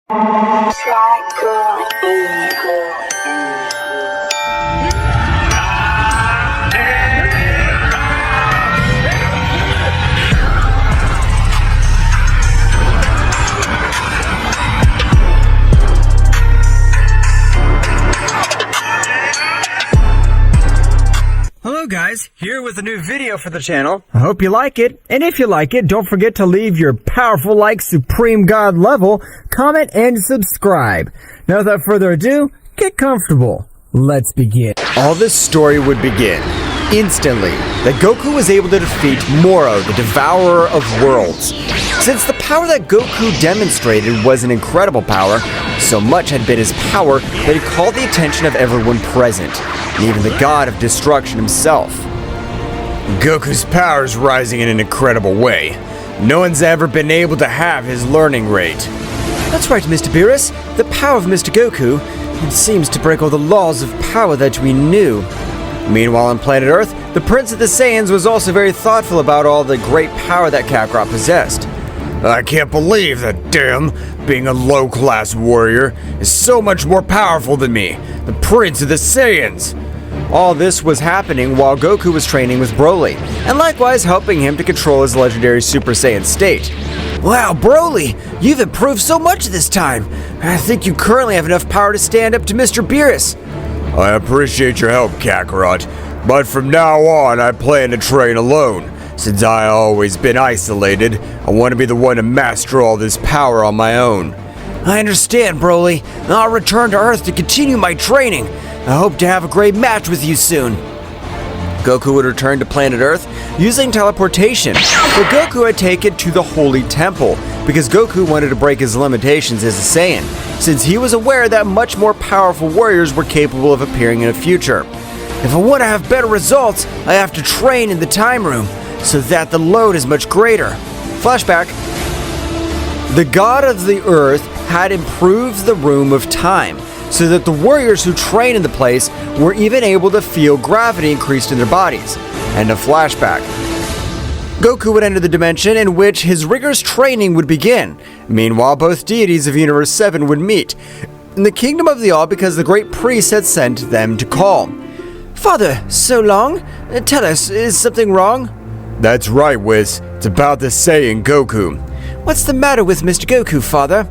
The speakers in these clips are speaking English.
Hello guys, here with a new video for the channel. I hope you like it, and if you like it, don't forget to leave your powerful like Supreme God level, comment, and subscribe. Now without further ado, get comfortable. Let's begin. All this story would begin instantly that Goku was able to defeat Moro, the Devourer of Worlds. Since the power that Goku demonstrated was an incredible power, so much had been his power that he called the attention of everyone present, and even the god of destruction himself. Goku's power is rising in an incredible way. No one's ever been able to have his learning rate. That's right, Mr. Beerus. The power of Mr. Goku, it seems to break all the laws of power that we knew. Meanwhile, on planet Earth, the Prince of the Saiyans was also very thoughtful about all the great power that Kakarot possessed. I can't believe that, damn, being a low-class warrior is so much more powerful than me, the Prince of the Saiyans. All this was happening while Goku was training with Broly, and likewise helping him to control his legendary Super Saiyan state. Wow, Broly, you've improved so much this time. I think you currently have enough power to stand up to Mr. Beerus. I appreciate your help, Kakarot, but from now on I plan to train alone. Since I've always been isolated, I want to be the one to master all this power on my own. I understand, Broly. I'll return to Earth to continue my training. I hope to have a great match with you soon. Goku would return to planet Earth using teleportation, but Goku had taken to the Holy Temple because Goku wanted to break his limitations as a Saiyan, since he was aware that much more powerful warriors were capable of appearing in the future. If I want to have better results, I have to train in the time room, so that the load is much greater. Flashback. The god of the earth had improved the room of time, so that the warriors who trained in the place were even able to feel gravity increased in their bodies. And a flashback. Goku would enter the dimension in which his rigorous training would begin. Meanwhile, both deities of Universe 7 would meet in the Kingdom of the All because the great priest had sent them to call. Father, so long? Tell us, is something wrong? That's right, Whis. It's about the Saiyan Goku. What's the matter with Mr. Goku, Father?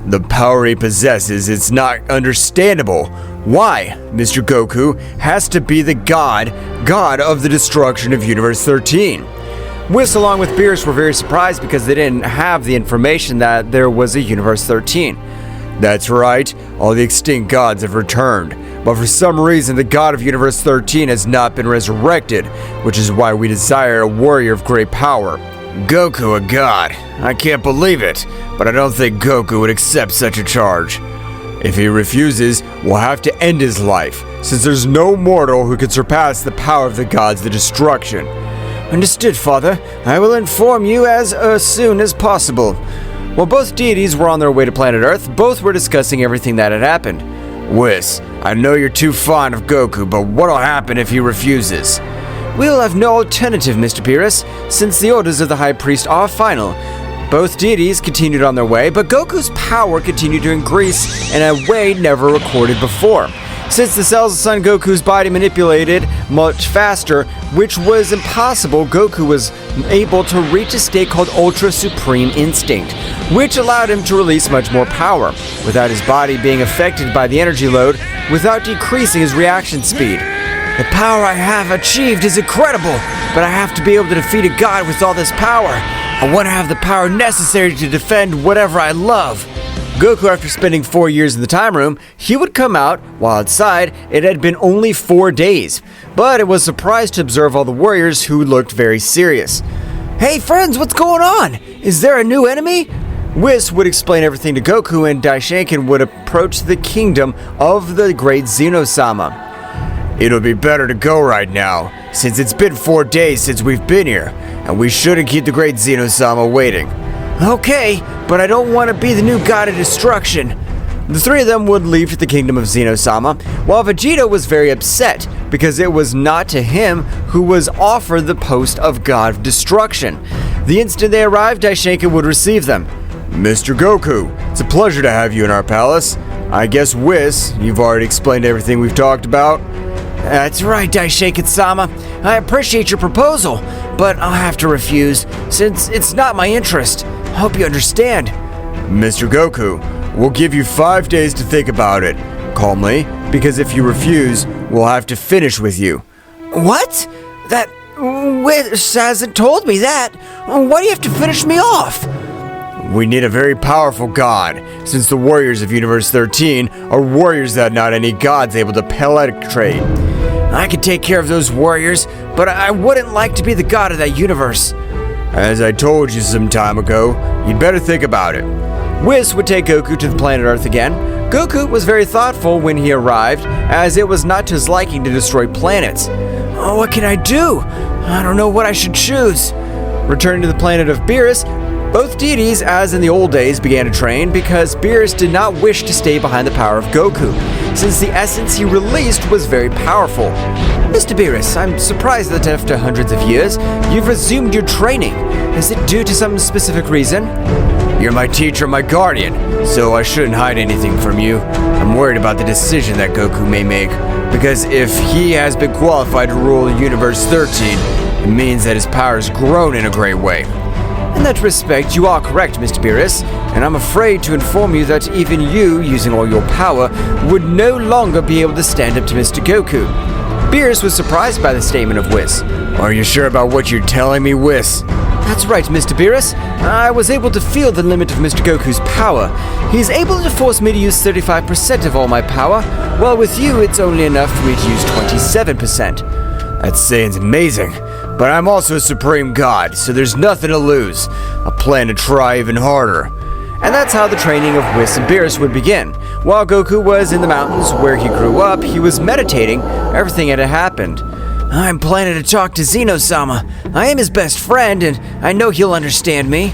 The power he possesses is not understandable. Why Mr. Goku has to be the god of the destruction of Universe 13. Whis, along with Beerus, were very surprised because they didn't have the information that there was a Universe 13. That's right, all the extinct gods have returned, but for some reason the god of Universe 13 has not been resurrected, which is why we desire a warrior of great power. Goku a god? I can't believe it, but I don't think Goku would accept such a charge. If he refuses, we'll have to end his life, since there's no mortal who can surpass the power of the gods of destruction. Understood, Father. I will inform you as soon as possible. While both deities were on their way to planet Earth, both were discussing everything that had happened. Whis, I know you're too fond of Goku, but what'll happen if he refuses? We'll have no alternative, Mr. Beerus, since the orders of the High Priest are final. Both deities continued on their way, but Goku's power continued to increase in a way never recorded before. Since the cells of Son Goku's body manipulated much faster, which was impossible, Goku was able to reach a state called Ultra Supreme Instinct, which allowed him to release much more power, without his body being affected by the energy load, without decreasing his reaction speed. The power I have achieved is incredible, but I have to be able to defeat a god with all this power. I want to have the power necessary to defend whatever I love. Goku, after spending 4 years in the time room, he would come out, while outside, it had been only 4 days. But it was surprised to observe all the warriors who looked very serious. Hey friends, what's going on? Is there a new enemy? Whis would explain everything to Goku, and Daishinkan would approach the kingdom of the great Zeno-sama. It'll be better to go right now, since it's been 4 days since we've been here, and we shouldn't keep the great Zeno-sama waiting. Okay, but I don't want to be the new god of destruction. The three of them would leave to the kingdom of Zeno-sama, while Vegeta was very upset because it was not to him who was offered the post of god of destruction. The instant they arrived, Daishinkan would receive them. Mr. Goku, It's a pleasure to have you in our palace. I guess, Whis, you've already explained everything we've talked about. That's right, Daishinkan-sama. I appreciate your proposal, but I'll have to refuse, since it's not my interest. I hope you understand. Mr. Goku, we'll give you 5 days to think about it, calmly, because if you refuse, we'll have to finish with you. What? That Whis hasn't told me that. Why do you have to finish me off? We need a very powerful god, since the warriors of Universe 13 are warriors that not any god's able to penetrate. I could take care of those warriors, but I wouldn't like to be the god of that universe. As I told you some time ago, you'd better think about it. Whis would take Goku to the planet Earth again. Goku was very thoughtful when he arrived, as it was not to his liking to destroy planets. Oh, what can I do? I don't know what I should choose. Returning to the planet of Beerus, both deities, as in the old days, began to train because Beerus did not wish to stay behind the power of Goku, since the essence he released was very powerful. Mr. Beerus, I'm surprised that after hundreds of years, you've resumed your training. Is it due to some specific reason? You're my teacher, my guardian, so I shouldn't hide anything from you. I'm worried about the decision that Goku may make, because if he has been qualified to rule Universe 13, it means that his power has grown in a great way. In that respect, you are correct, Mr. Beerus, and I'm afraid to inform you that even you, using all your power, would no longer be able to stand up to Mr. Goku. Beerus was surprised by the statement of Whis. Are you sure about what you're telling me, Whis? That's right, Mr. Beerus. I was able to feel the limit of Mr. Goku's power. He's able to force me to use 35% of all my power, while with you it's only enough for me to use 27%. That Saiyan's amazing, but I'm also a supreme god, so there's nothing to lose. I plan to try even harder. And that's how the training of Whis and Beerus would begin. While Goku was in the mountains where he grew up, he was meditating. Everything had happened. I'm planning to talk to Zeno-sama. I am his best friend, and I know he'll understand me.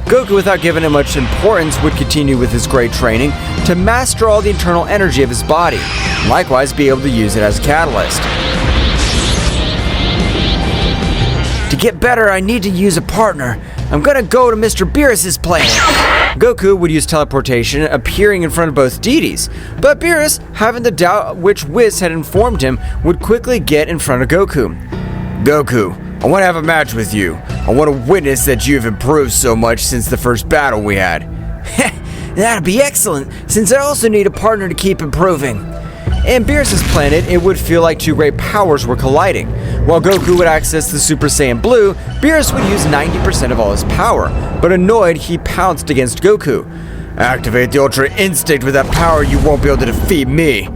Goku, without giving it much importance, would continue with his great training to master all the internal energy of his body, and likewise be able to use it as a catalyst. To get better, I need to use a partner. I'm gonna go to Mr. Beerus' planet. Goku would use teleportation, appearing in front of both deities, but Beerus, having the doubt which Whis had informed him, would quickly get in front of Goku. Goku, I want to have a match with you. I want to witness that you've improved so much since the first battle we had. That'd be excellent, since I also need a partner to keep improving. In Beerus' planet, it would feel like two great powers were colliding. While Goku would access the Super Saiyan Blue, Beerus would use 90% of all his power, but annoyed, he pounced against Goku. Activate the Ultra Instinct. With that power, you won't be able to defeat me.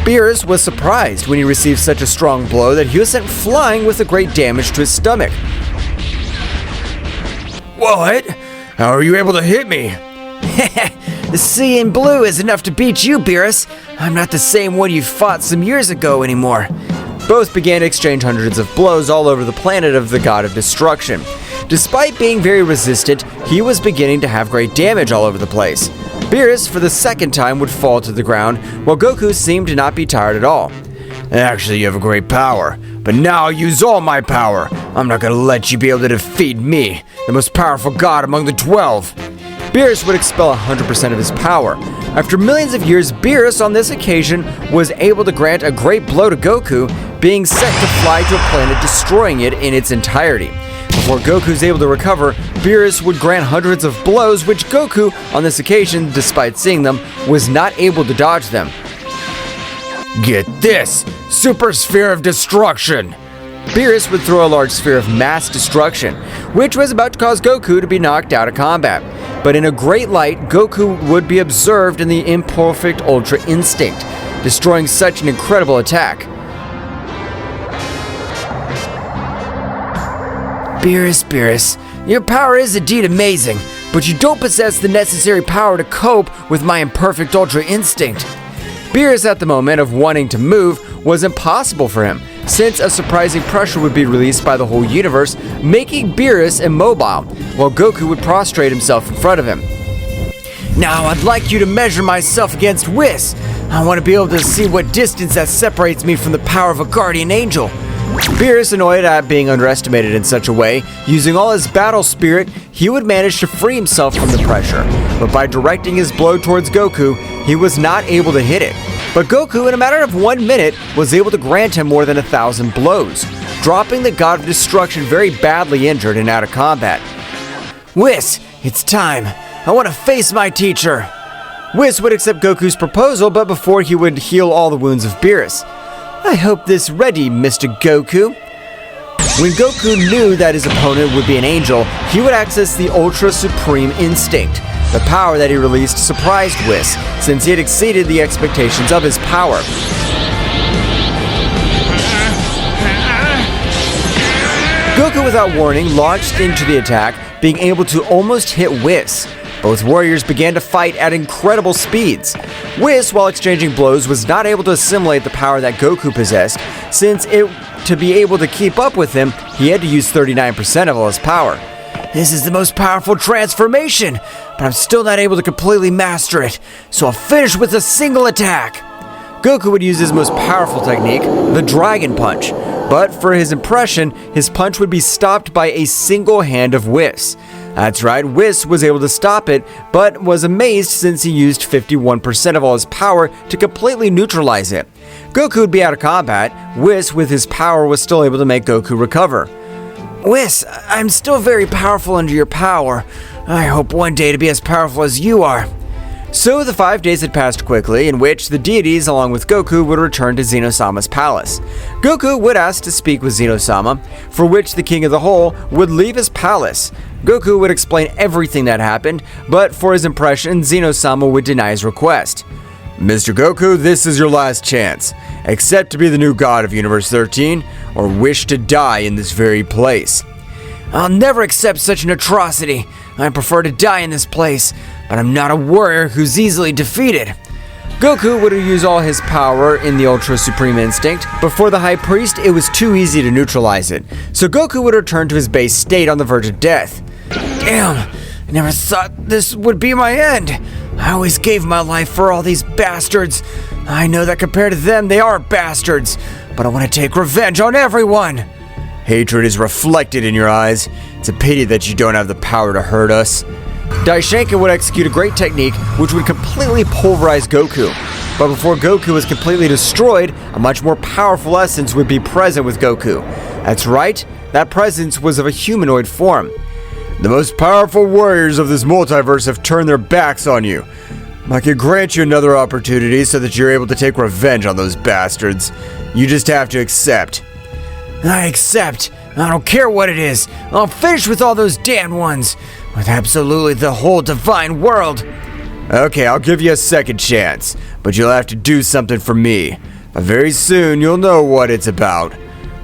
Beerus was surprised when he received such a strong blow that he was sent flying with a great damage to his stomach. What? How are you able to hit me? The Saiyan Blue is enough to beat you, Beerus. I'm not the same one you fought some years ago anymore. Both began to exchange hundreds of blows all over the planet of the God of Destruction. Despite being very resistant, he was beginning to have great damage all over the place. Beerus, for the second time, would fall to the ground, while Goku seemed to not be tired at all. Actually, you have a great power, but now I'll use all my power. I'm not gonna let you be able to defeat me, the most powerful god among the 12. Beerus would expel 100% of his power. After millions of years, Beerus on this occasion was able to grant a great blow to Goku, being set to fly to a planet, destroying it in its entirety. Before Goku's able to recover, Beerus would grant hundreds of blows, which Goku, on this occasion, despite seeing them, was not able to dodge them. Get this! Super Sphere of Destruction! Beerus would throw a large sphere of mass destruction, which was about to cause Goku to be knocked out of combat. But in a great light, Goku would be observed in the imperfect Ultra Instinct, destroying such an incredible attack. Beerus, your power is indeed amazing, but you don't possess the necessary power to cope with my imperfect Ultra Instinct. Beerus, at the moment of wanting to move, was impossible for him, since a surprising pressure would be released by the whole universe, making Beerus immobile, while Goku would prostrate himself in front of him. Now I'd like you to measure myself against Whis. I want to be able to see what distance that separates me from the power of a guardian angel. Beerus, annoyed at being underestimated in such a way, using all his battle spirit, he would manage to free himself from the pressure. But by directing his blow towards Goku, he was not able to hit it. But Goku, in a matter of 1 minute, was able to grant him more than 1,000 blows, dropping the God of Destruction very badly injured and out of combat. Whis, it's time. I want to face my teacher. Whis would accept Goku's proposal, but before he would heal all the wounds of Beerus. I hope this ready, Mr. Goku. When Goku knew that his opponent would be an angel, he would access the Ultra Supreme Instinct. The power that he released surprised Whis, since he had exceeded the expectations of his power. Goku, without warning, launched into the attack, being able to almost hit Whis. Both warriors began to fight at incredible speeds. Whis, while exchanging blows, was not able to assimilate the power that Goku possessed, since to be able to keep up with him, he had to use 39% of all his power. This is the most powerful transformation, but I'm still not able to completely master it, so I'll finish with a single attack. Goku would use his most powerful technique, the Dragon Punch, but for his impression, his punch would be stopped by a single hand of Whis. That's right, Whis was able to stop it, but was amazed since he used 51% of all his power to completely neutralize it. Goku would be out of combat. Whis, with his power, was still able to make Goku recover. Whis, I'm still very powerful under your power. I hope one day to be as powerful as you are. So the 5 days had passed quickly, in which the deities, along with Goku, would return to Zeno-sama's palace. Goku would ask to speak with Zeno-sama, for which the king of the whole would leave his palace. Goku would explain everything that happened, but for his impression, Zeno-sama would deny his request. Mr. Goku, this is your last chance. Accept to be the new god of Universe 13, or wish to die in this very place. I'll never accept such an atrocity. I prefer to die in this place, but I'm not a warrior who's easily defeated. Goku would use all his power in the Ultra Supreme Instinct, but for the High Priest, it was too easy to neutralize it. So Goku would return to his base state on the verge of death. Damn, I never thought this would be my end. I always gave my life for all these bastards. I know that compared to them, they are bastards, but I want to take revenge on everyone. Hatred is reflected in your eyes. It's a pity that you don't have the power to hurt us. Daishinkan would execute a great technique which would completely pulverize Goku. But before Goku was completely destroyed, a much more powerful essence would be present with Goku. That's right, that presence was of a humanoid form. The most powerful warriors of this multiverse have turned their backs on you. I could grant you another opportunity so that you're able to take revenge on those bastards. You just have to accept. I accept. I don't care what it is. I'll finish with all those damned ones. With absolutely the whole divine world. Okay, I'll give you a second chance, but you'll have to do something for me. But very soon, you'll know what it's about.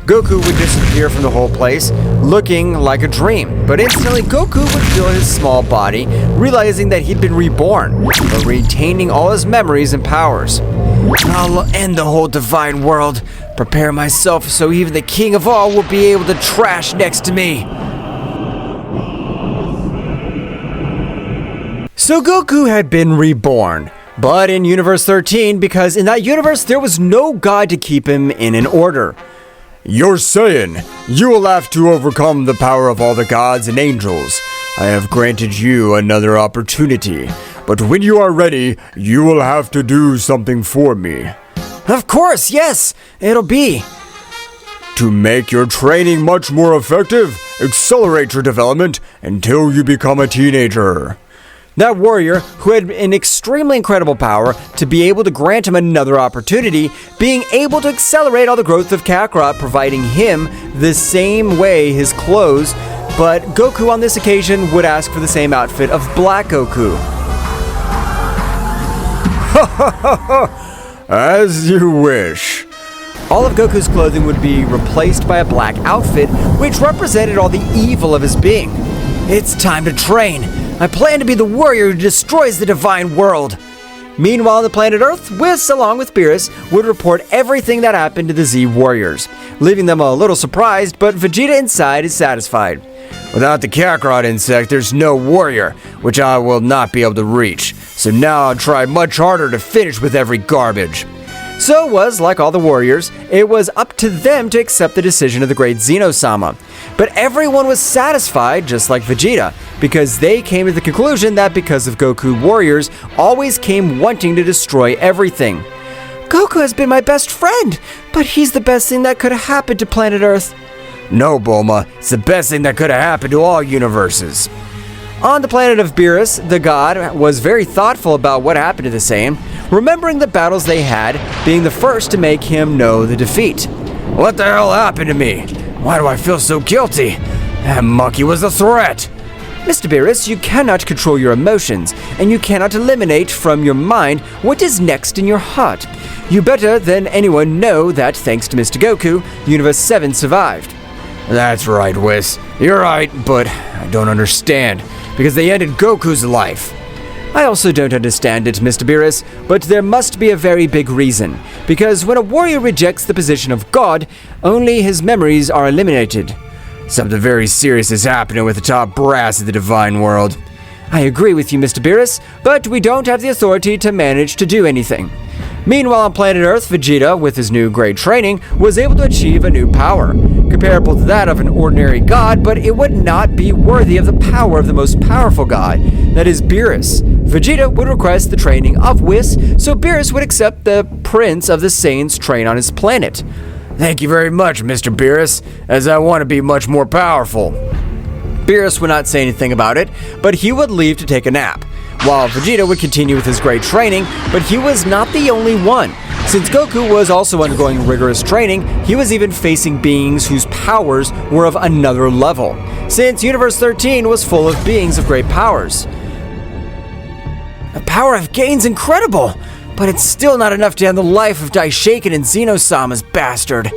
Goku would disappear from the whole place, looking like a dream. But instantly, Goku would feel his small body, realizing that he'd been reborn, but retaining all his memories and powers. I'll end the whole divine world. Prepare myself so even the king of all will be able to trash next to me. So Goku had been reborn, but in Universe 13, because in that universe there was no god to keep him in an order. You're saying you will have to overcome the power of all the gods and angels. I have granted you another opportunity, but when you are ready, you will have to do something for me. Of course, yes, it'll be. To make your training much more effective, accelerate your development until you become a teenager. That warrior, who had an extremely incredible power to be able to grant him another opportunity, being able to accelerate all the growth of Kakarot, providing him the same way his clothes, but Goku on this occasion would ask for the same outfit of Black Goku. As you wish. All of Goku's clothing would be replaced by a black outfit, which represented all the evil of his being. It's time to train. I plan to be the warrior who destroys the divine world. Meanwhile, on the planet Earth, Whis, along with Beerus, would report everything that happened to the Z warriors, leaving them a little surprised, but Vegeta inside is satisfied. Without the Kakarot insect, there's no warrior, which I will not be able to reach, so now I'll try much harder to finish with every garbage. So it was like all the warriors, it was up to them to accept the decision of the great Zeno-sama. But everyone was satisfied, just like Vegeta, because they came to the conclusion that because of Goku, warriors always came wanting to destroy everything. Goku has been my best friend, but he's the best thing that could have happened to planet Earth. No, Bulma, it's the best thing that could have happened to all universes. On the planet of Beerus, the god was very thoughtful about what happened to the Saiyan, remembering the battles they had, being the first to make him know the defeat. What the hell happened to me? Why do I feel so guilty? That monkey was a threat. Mr. Beerus, you cannot control your emotions, and you cannot eliminate from your mind what is next in your heart. You better than anyone know that thanks to Mr. Goku, Universe 7 survived. That's right, Whis. You're right, but I don't understand, because they ended Goku's life. I also don't understand it, Mr. Beerus, but there must be a very big reason. Because when a warrior rejects the position of God, only his memories are eliminated. Something very serious is happening with the top brass of the divine world. I agree with you, Mr. Beerus, but we don't have the authority to manage to do anything. Meanwhile, on planet Earth, Vegeta, with his new great training, was able to achieve a new power, comparable to that of an ordinary god, but it would not be worthy of the power of the most powerful god, that is Beerus. Vegeta would request the training of Whis, so Beerus would accept the Prince of the Saiyans train on his planet. Thank you very much, Mr. Beerus, as I want to be much more powerful. Beerus would not say anything about it, but he would leave to take a nap, while Vegeta would continue with his great training, but he was not the only one. Since Goku was also undergoing rigorous training, he was even facing beings whose powers were of another level, since Universe 13 was full of beings of great powers. The power I've gained's incredible, but it's still not enough to end the life of Daishinkan and Zeno-sama's bastard.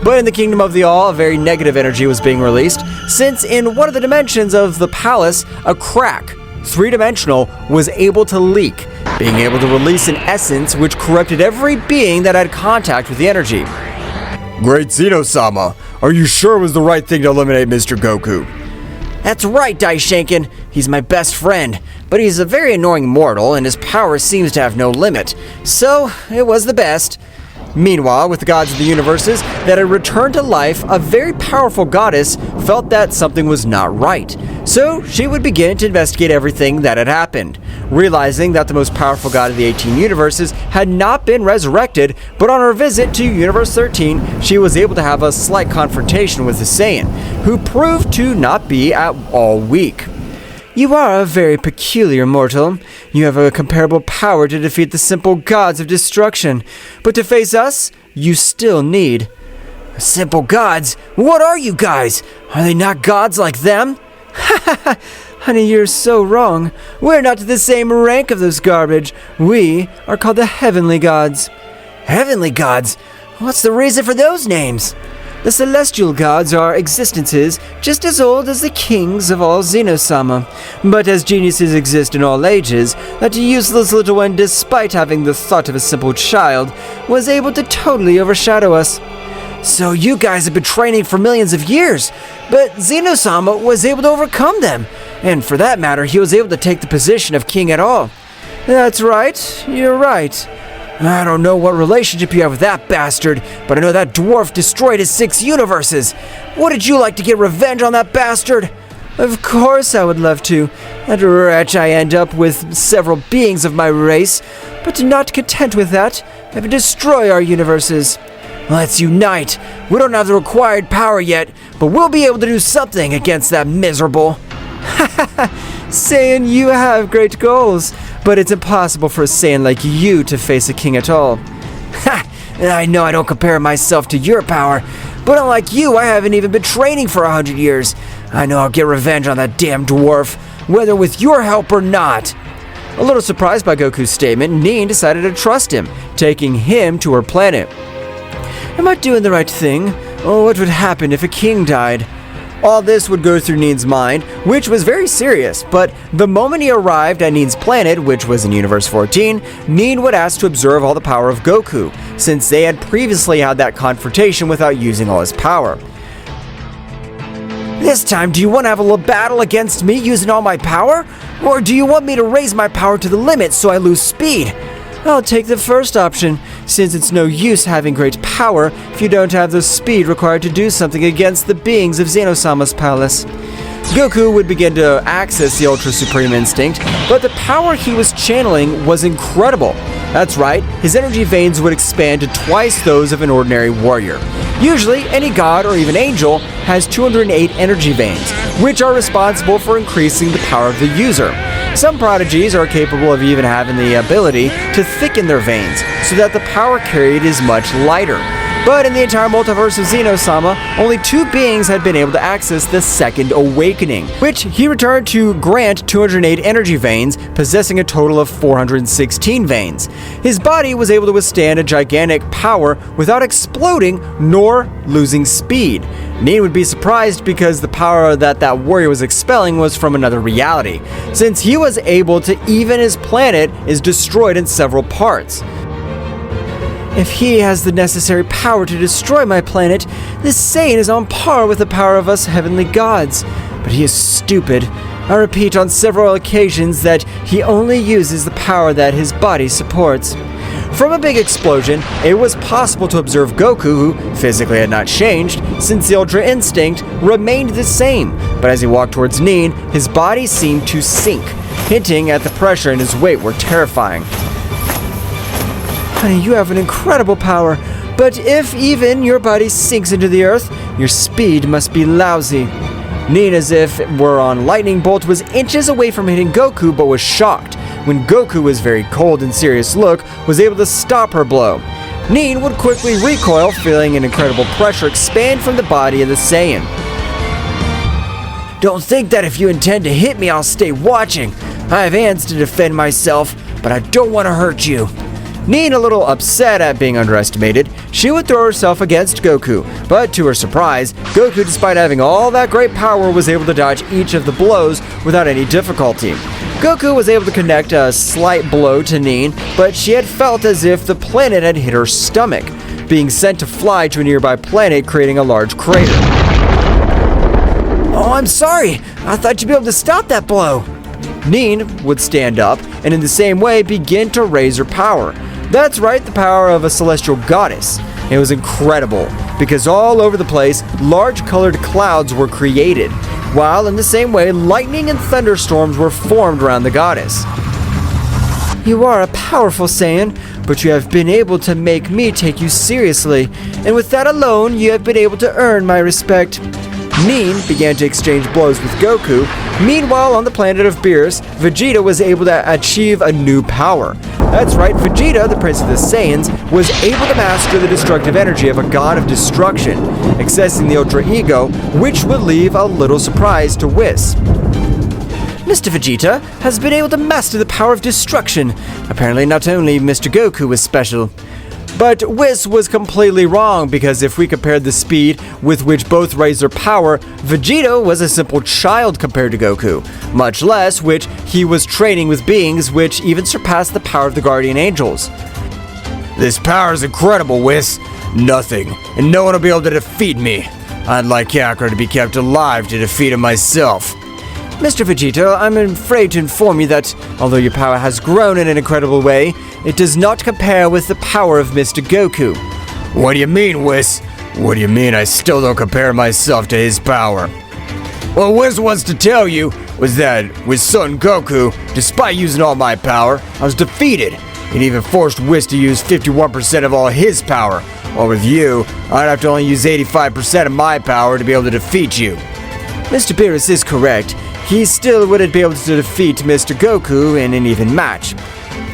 But in the Kingdom of the All, a very negative energy was being released, since in one of the dimensions of the palace, a crack, three-dimensional, was able to leak, being able to release an essence which corrupted every being that had contact with the energy. Great Zeno-sama, are you sure it was the right thing to eliminate Mr. Goku? That's right, Daishinkan. He's my best friend, but he's a very annoying mortal and his power seems to have no limit, so it was the best. Meanwhile, with the gods of the universes that had returned to life, a very powerful goddess felt that something was not right. So she would begin to investigate everything that had happened, realizing that the most powerful god of the 18 universes had not been resurrected, but on her visit to Universe 13, she was able to have a slight confrontation with the Saiyan, who proved to not be at all weak. You are a very peculiar mortal. You have a comparable power to defeat the simple gods of destruction. But to face us, you still need. Simple gods? What are you guys? Are they not gods like them? Ha ha ha! Honey, you're so wrong. We're not to the same rank of those garbage. We are called the Heavenly Gods. Heavenly Gods? What's the reason for those names? The celestial gods are existences just as old as the kings of all Zeno-sama. But as geniuses exist in all ages, that useless little one, despite having the thought of a simple child, was able to totally overshadow us. So you guys have been training for millions of years, but Zeno-sama was able to overcome them. And for that matter, he was able to take the position of king at all. That's right, you're right. I don't know what relationship you have with that bastard, but I know that dwarf destroyed his 6 universes. Wouldn't you like to get revenge on that bastard? Of course I would love to. That wretch I end up with several beings of my race, but not content with that, I would destroy our universes. Let's unite. We don't have the required power yet, but we'll be able to do something against that miserable. Ha ha ha! Saiyan, you have great goals, but it's impossible for a Saiyan like you to face a king at all. Ha! I know I don't compare myself to your power, but unlike you, I haven't even been training for 100 years. I know I'll get revenge on that damn dwarf, whether with your help or not. A little surprised by Goku's statement, Nin decided to trust him, taking him to her planet. Am I doing the right thing? Oh, what would happen if a king died? All this would go through Nin's mind, which was very serious, but the moment he arrived at Nin's planet, which was in Universe 14, Nin would ask to observe all the power of Goku, since they had previously had that confrontation without using all his power. This time, do you want to have a little battle against me using all my power? Or do you want me to raise my power to the limit so I lose speed? I'll take the first option, since it's no use having great power if you don't have the speed required to do something against the beings of Zeno-sama's palace. Goku would begin to access the Ultra Supreme Instinct, but the power he was channeling was incredible. That's right, his energy veins would expand to twice those of an ordinary warrior. Usually, any god or even angel has 208 energy veins, which are responsible for increasing the power of the user. Some prodigies are capable of even having the ability to thicken their veins, so that the power carried is much lighter. But in the entire multiverse of Zeno-sama, only 2 beings had been able to access the Second Awakening, which he returned to grant 208 energy veins, possessing a total of 416 veins. His body was able to withstand a gigantic power without exploding nor losing speed. Nin would be surprised because the power that warrior was expelling was from another reality, since he was able to even his planet is destroyed in several parts. If he has the necessary power to destroy my planet, this Saiyan is on par with the power of us heavenly gods. But he is stupid. I repeat on several occasions that he only uses the power that his body supports. From a big explosion, it was possible to observe Goku, who physically had not changed, since the Ultra Instinct remained the same. But as he walked towards Nin, his body seemed to sink, hinting at the pressure and his weight were terrifying. Honey, you have an incredible power, but if even your body sinks into the earth, your speed must be lousy. Nin, as if it were on lightning bolt, was inches away from hitting Goku, but was shocked when Goku, with very cold and serious look, was able to stop her blow. Nin would quickly recoil, feeling an incredible pressure expand from the body of the Saiyan. Don't think that if you intend to hit me, I'll stay watching. I have hands to defend myself, but I don't want to hurt you. Nin, a little upset at being underestimated, she would throw herself against Goku, but to her surprise, Goku, despite having all that great power, was able to dodge each of the blows without any difficulty. Goku was able to connect a slight blow to Nin, but she had felt as if the planet had hit her stomach, being sent to fly to a nearby planet, creating a large crater. Oh, I'm sorry! I thought you'd be able to stop that blow! Nin would stand up, and in the same way begin to raise her power. That's right, the power of a celestial goddess. It was incredible, because all over the place, large colored clouds were created, while in the same way, lightning and thunderstorms were formed around the goddess. You are a powerful Saiyan, but you have been able to make me take you seriously, and with that alone, you have been able to earn my respect. Nin began to exchange blows with Goku. Meanwhile, on the planet of Beerus, Vegeta was able to achieve a new power. That's right, Vegeta, the Prince of the Saiyans, was able to master the destructive energy of a god of destruction, accessing the Ultra Ego, which would leave a little surprise to Whis. Mr. Vegeta has been able to master the power of destruction. Apparently not only Mr. Goku was special. But Whis was completely wrong, because if we compared the speed with which both raised their power, Vegeta was a simple child compared to Goku, much less which he was training with beings which even surpassed the power of the Guardian Angels. This power is incredible, Whis. Nothing, and no one will be able to defeat me. I'd like Kakarot to be kept alive to defeat him myself. Mr. Vegeta, I'm afraid to inform you that, although your power has grown in an incredible way, it does not compare with the power of Mr. Goku. What do you mean, Whis? What do you mean I still don't compare myself to his power? What Whis wants to tell you was that with Son Goku, despite using all my power, I was defeated. It even forced Whis to use 51% of all his power, while with you, I'd have to only use 85% of my power to be able to defeat you. Mr. Beerus is correct. He still wouldn't be able to defeat Mr. Goku in an even match.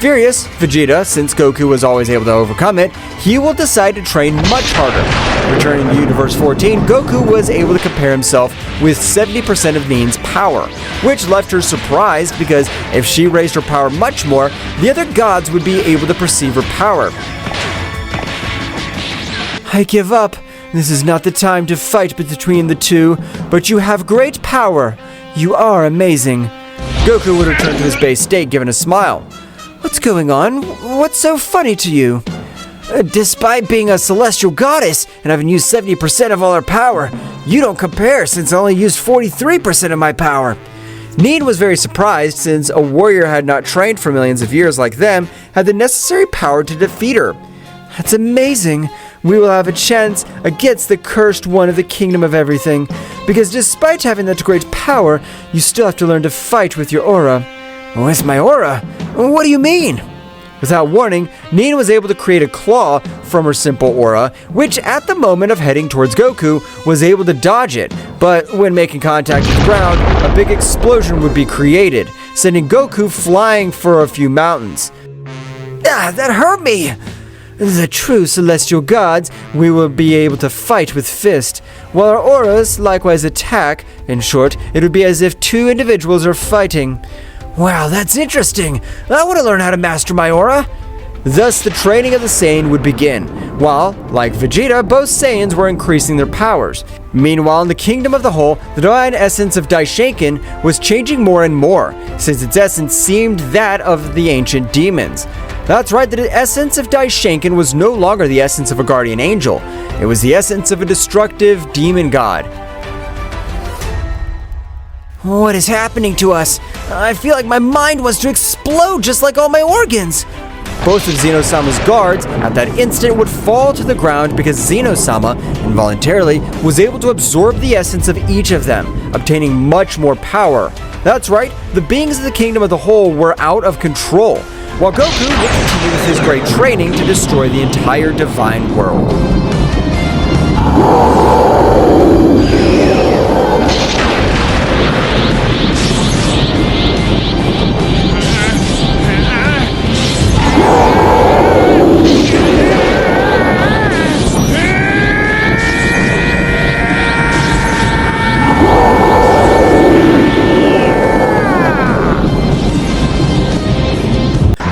Furious, Vegeta, since Goku was always able to overcome it, he will decide to train much harder. Returning to Universe 14, Goku was able to compare himself with 70% of Nin's power, which left her surprised because if she raised her power much more, the other gods would be able to perceive her power. I give up. This is not the time to fight between the two, but you have great power. You are amazing. Goku would return to his base state, giving a smile. What's going on? What's so funny to you? Despite being a celestial goddess and having used 70% of all her power, you don't compare since I only used 43% of my power. Nin was very surprised since a warrior had not trained for millions of years like them had the necessary power to defeat her. That's amazing. We will have a chance against the cursed one of the Kingdom of Everything, because despite having that great power, you still have to learn to fight with your aura. With my aura? What do you mean? Without warning, Nina was able to create a claw from her simple aura, which at the moment of heading towards Goku, was able to dodge it, but when making contact with the ground, a big explosion would be created, sending Goku flying for a few mountains. Ah, that hurt me! The true celestial gods, we will be able to fight with fist, while our auras likewise attack. In short, it would be as if two individuals are fighting. Wow, that's interesting. I want to learn how to master my aura. Thus, the training of the Saiyan would begin, while, like Vegeta, both Saiyans were increasing their powers. Meanwhile, in the Kingdom of the Whole, the divine essence of Daishinkan was changing more and more, since its essence seemed that of the ancient demons. That's right, the essence of Daishinkan was no longer the essence of a guardian angel. It was the essence of a destructive demon god. What is happening to us? I feel like my mind wants to explode just like all my organs. Both of Zeno-sama's guards at that instant would fall to the ground because Zeno-sama, involuntarily, was able to absorb the essence of each of them, obtaining much more power. That's right, the beings of the Kingdom of the Whole were out of control, while Goku would continue with his great training to destroy the entire divine world.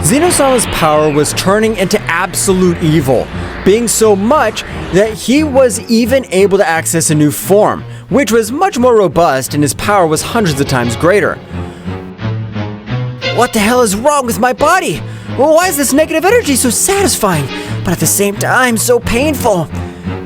Zeno-sama's power was turning into absolute evil, being so much that he was even able to access a new form, which was much more robust and his power was hundreds of times greater. What the hell is wrong with my body? Well, why is this negative energy so satisfying, but at the same time so painful?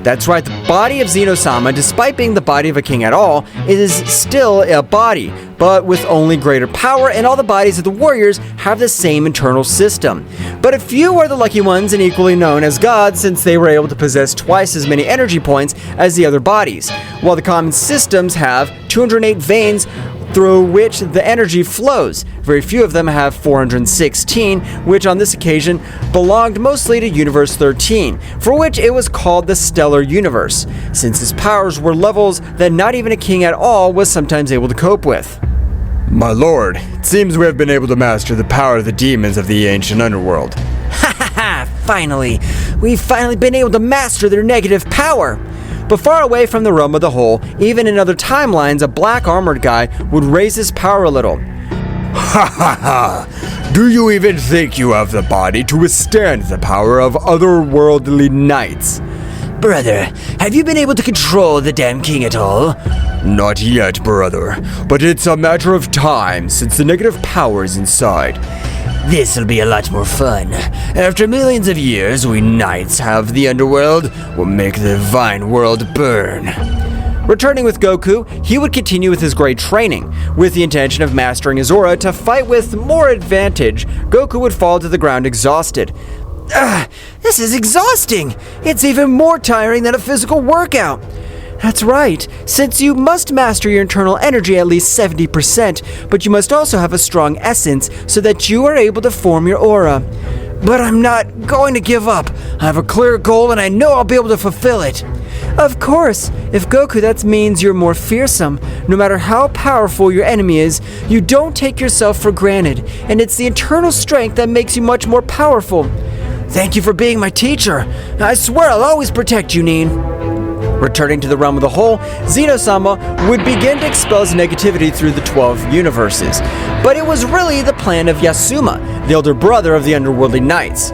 That's right, the body of Zeno-sama, despite being the body of a king at all, is still a body, but with only greater power, and all the bodies of the warriors have the same internal system. But a few are the lucky ones and equally known as gods, since they were able to possess twice as many energy points as the other bodies, while the common systems have 208 veins through which the energy flows. Very few of them have 416, which on this occasion belonged mostly to Universe 13, for which it was called the Stellar Universe, since his powers were levels that not even a king at all was sometimes able to cope with. My lord, it seems we have been able to master the power of the demons of the ancient underworld. Ha ha ha! Finally! We've finally been able to master their negative power! But far away from the realm of the whole, even in other timelines, a black armored guy would raise his power a little. Ha ha ha! Do you even think you have the body to withstand the power of otherworldly knights? Brother, have you been able to control the damn king at all? Not yet, brother, but it's a matter of time since the negative power is inside. This'll be a lot more fun. After millions of years, we knights have the underworld. We'll make the divine world burn. Returning with Goku, he would continue with his great training. With the intention of mastering his aura to fight with more advantage, Goku would fall to the ground exhausted. This is exhausting! It's even more tiring than a physical workout. That's right, since you must master your internal energy at least 70%, but you must also have a strong essence so that you are able to form your aura. But I'm not going to give up. I have a clear goal and I know I'll be able to fulfill it. Of course, if Goku, that means you're more fearsome. No matter how powerful your enemy is, you don't take yourself for granted, and it's the internal strength that makes you much more powerful. Thank you for being my teacher. I swear I'll always protect you, Nin. Returning to the realm of the whole, Zeno-sama would begin to expel his negativity through the 12 universes. But it was really the plan of Yasuma, the elder brother of the underworldly knights.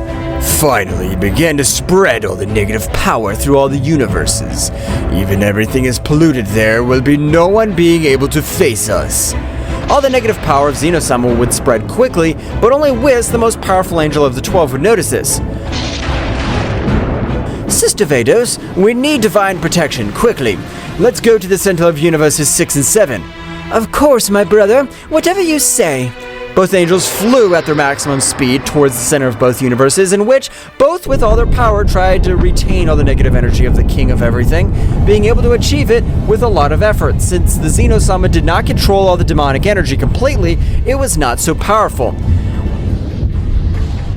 Finally, he began to spread all the negative power through all the universes. Even everything is polluted, there will be no one being able to face us. All the negative power of Zeno-sama would spread quickly, but only Whis, the most powerful angel of the 12, would notice this. Sister Vados, we need divine protection, quickly. Let's go to the center of universes 6 and 7. Of course, my brother. Whatever you say. Both angels flew at their maximum speed towards the center of both universes, in which both with all their power tried to retain all the negative energy of the king of everything, being able to achieve it with a lot of effort. Since the Zeno-sama did not control all the demonic energy completely, it was not so powerful.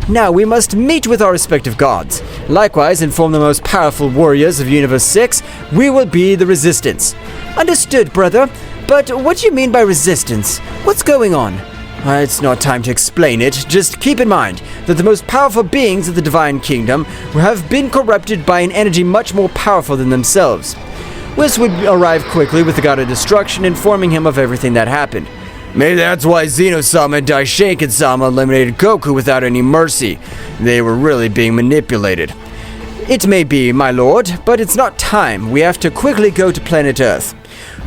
Now we must meet with our respective gods. Likewise, inform the most powerful warriors of Universe 6, we will be the resistance. Understood, brother. But what do you mean by resistance? What's going on? It's not time to explain it. Just keep in mind that the most powerful beings of the Divine Kingdom have been corrupted by an energy much more powerful than themselves. Whis would arrive quickly with the God of Destruction, informing him of everything that happened. Maybe that's why Zeno-sama and Daishinkan-sama eliminated Goku without any mercy. They were really being manipulated. It may be, my lord, but it's not time. We have to quickly go to planet Earth.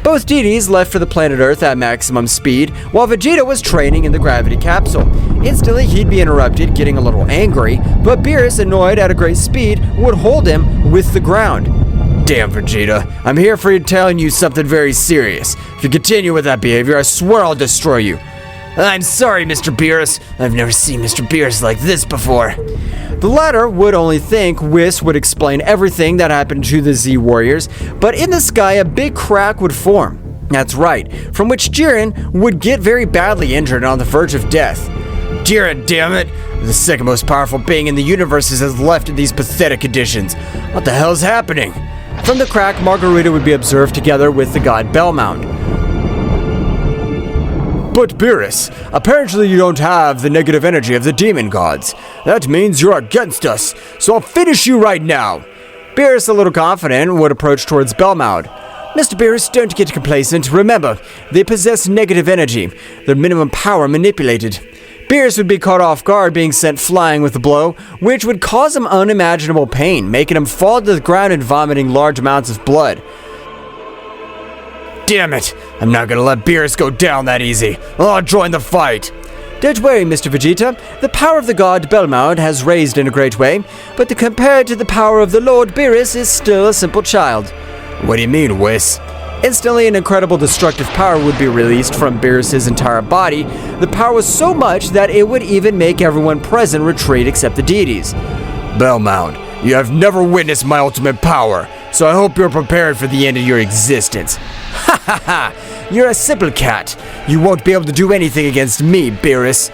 Both deities left for the planet Earth at maximum speed, while Vegeta was training in the gravity capsule. Instantly, he'd be interrupted, getting a little angry, but Beerus, annoyed at a great speed, would hold him with the ground. Damn, Vegeta, I'm here for you telling you something very serious. If you continue with that behavior, I swear I'll destroy you. I'm sorry, Mr. Beerus. I've never seen Mr. Beerus like this before. The latter would only think Whis would explain everything that happened to the Z Warriors, but in the sky a big crack would form. That's right, from which Jiren would get very badly injured and on the verge of death. Jiren, damn it! The second most powerful being in the universe has left in these pathetic conditions. What the hell's happening? From the crack, Margarita would be observed together with the god Bellmount. But Beerus, apparently you don't have the negative energy of the demon gods. That means you're against us, so I'll finish you right now. Beerus, a little confident, would approach towards Bellmount. Mr. Beerus, don't get complacent. Remember, they possess negative energy, their minimum power manipulated. Beerus would be caught off guard, being sent flying with the blow, which would cause him unimaginable pain, making him fall to the ground and vomiting large amounts of blood. Damn it! I'm not gonna let Beerus go down that easy. I'll join the fight. Don't worry, Mr. Vegeta. The power of the god Bellmount has raised in a great way, but compared to the power of the Lord, Beerus is still a simple child. What do you mean, Whis? Instantly, an incredible destructive power would be released from Beerus' entire body. The power was so much that it would even make everyone present retreat except the deities. Bellmount, you have never witnessed my ultimate power, so I hope you're prepared for the end of your existence. Ha ha ha! You're a simple cat. You won't be able to do anything against me, Beerus.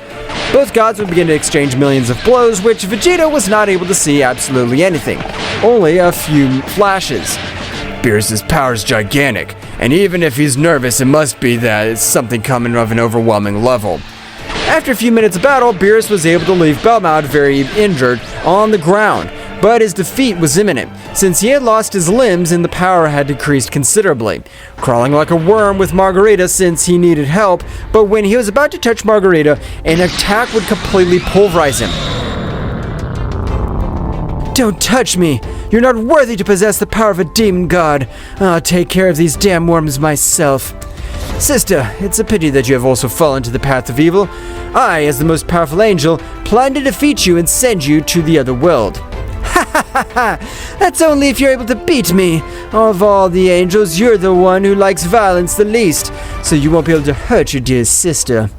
Both gods would begin to exchange millions of blows, which Vegeta was not able to see absolutely anything. Only a few flashes. Beerus' power is gigantic, and even if he's nervous, it must be that it's something coming of an overwhelming level. After a few minutes of battle, Beerus was able to leave Bellmount very injured on the ground, but his defeat was imminent, since he had lost his limbs and the power had decreased considerably. Crawling like a worm with Margarita since he needed help, but when he was about to touch Margarita, an attack would completely pulverize him. Don't touch me! You're not worthy to possess the power of a demon god. I'll take care of these damn worms myself. Sister, it's a pity that you have also fallen to the path of evil. I, as the most powerful angel, plan to defeat you and send you to the other world. Ha ha ha ha! That's only if you're able to beat me. Of all the angels, you're the one who likes violence the least, so you won't be able to hurt your dear sister.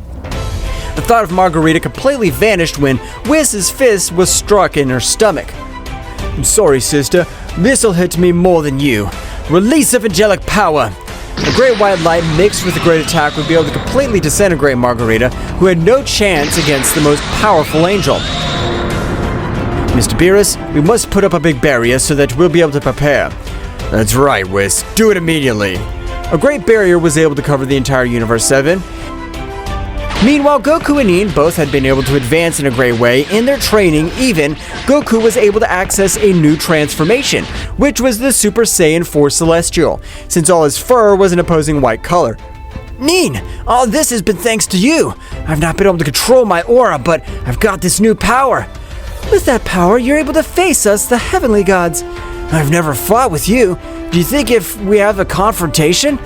The thought of Margarita completely vanished when Whis' fist was struck in her stomach. I'm sorry, sister. This'll hit me more than you. Release of angelic power! A great white light mixed with a great attack would be able to completely disintegrate Margarita, who had no chance against the most powerful angel. Mr. Beerus, we must put up a big barrier so that we'll be able to prepare. That's right, Whis. Do it immediately. A great barrier was able to cover the entire Universe 7. Meanwhile, Goku and Nin both had been able to advance in a great way in their training. Even Goku was able to access a new transformation, which was the Super Saiyan 4 Celestial, since all his fur was an opposing white color. Nin, all this has been thanks to you. I've not been able to control my aura, but I've got this new power. With that power, you're able to face us, the heavenly gods. I've never fought with you. Do you think if we have a confrontation?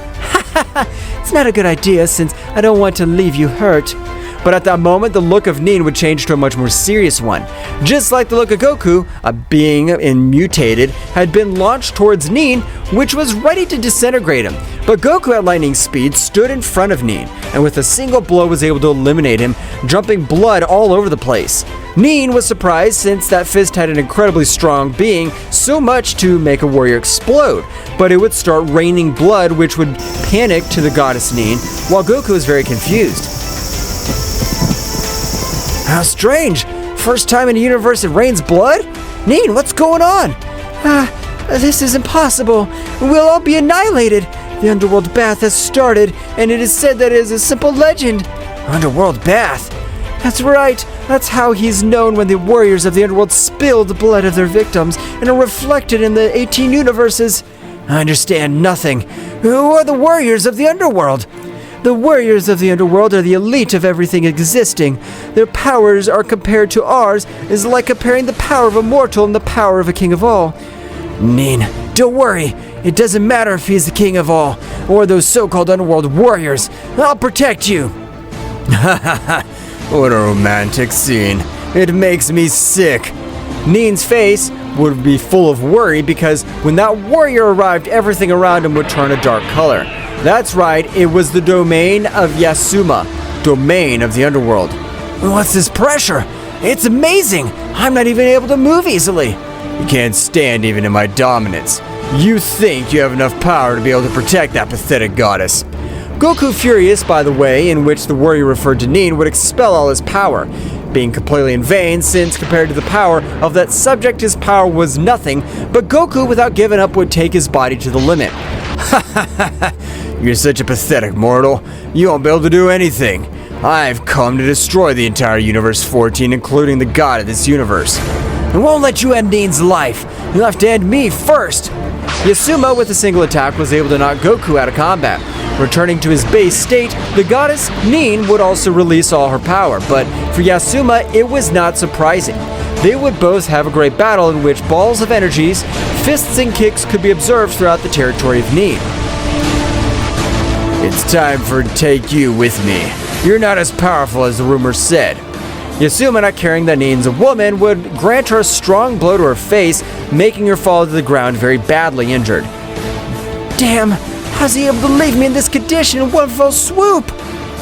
It's not a good idea since I don't want to leave you hurt. But at that moment, the look of Nin would change to a much more serious one. Just like the look of Goku, a being mutated had been launched towards Nin, which was ready to disintegrate him. But Goku at lightning speed stood in front of Nin, and with a single blow was able to eliminate him, jumping blood all over the place. Nin was surprised since that fist had an incredibly strong being, so much to make a warrior explode, but it would start raining blood which would panic to the goddess Nin, while Goku was very confused. How strange! First time in a universe it rains blood? Nin, what's going on? This is impossible. We'll all be annihilated. The underworld bath has started, and it is said that it is a simple legend. Underworld bath? That's right. That's how he's known when the warriors of the underworld spill the blood of their victims and are reflected in the 18 universes. I understand nothing. Who are the warriors of the underworld? The warriors of the underworld are the elite of everything existing. Their powers are compared to ours is like comparing the power of a mortal and the power of a king of all. Nin, don't worry. It doesn't matter if he's the king of all or those so-called underworld warriors. I'll protect you. What a romantic scene. It makes me sick. Nin's face would be full of worry because when that warrior arrived, everything around him would turn a dark color. That's right, it was the domain of Yasuma, domain of the underworld. What's this pressure? It's amazing! I'm not even able to move easily. You can't stand even in my dominance. You think you have enough power to be able to protect that pathetic goddess. Goku, furious by the way in which the warrior referred to Nin, would expel all his power, being completely in vain since compared to the power of that subject his power was nothing, but Goku without giving up would take his body to the limit. You're such a pathetic mortal. You won't be able to do anything. I've come to destroy the entire Universe 14, including the god of this universe. I won't let you end Nin's life. You'll have to end me first. Yasuma, with a single attack, was able to knock Goku out of combat. Returning to his base state, the goddess Nin would also release all her power, but for Yasuma, it was not surprising. They would both have a great battle in which balls of energies, fists and kicks could be observed throughout the territory of Nin. It's time for take you with me. You're not as powerful as the rumors said. Yasuma, not caring that Nin's a woman, would grant her a strong blow to her face, making her fall to the ground very badly injured. Damn, how's he able to leave me in this condition in one fell swoop?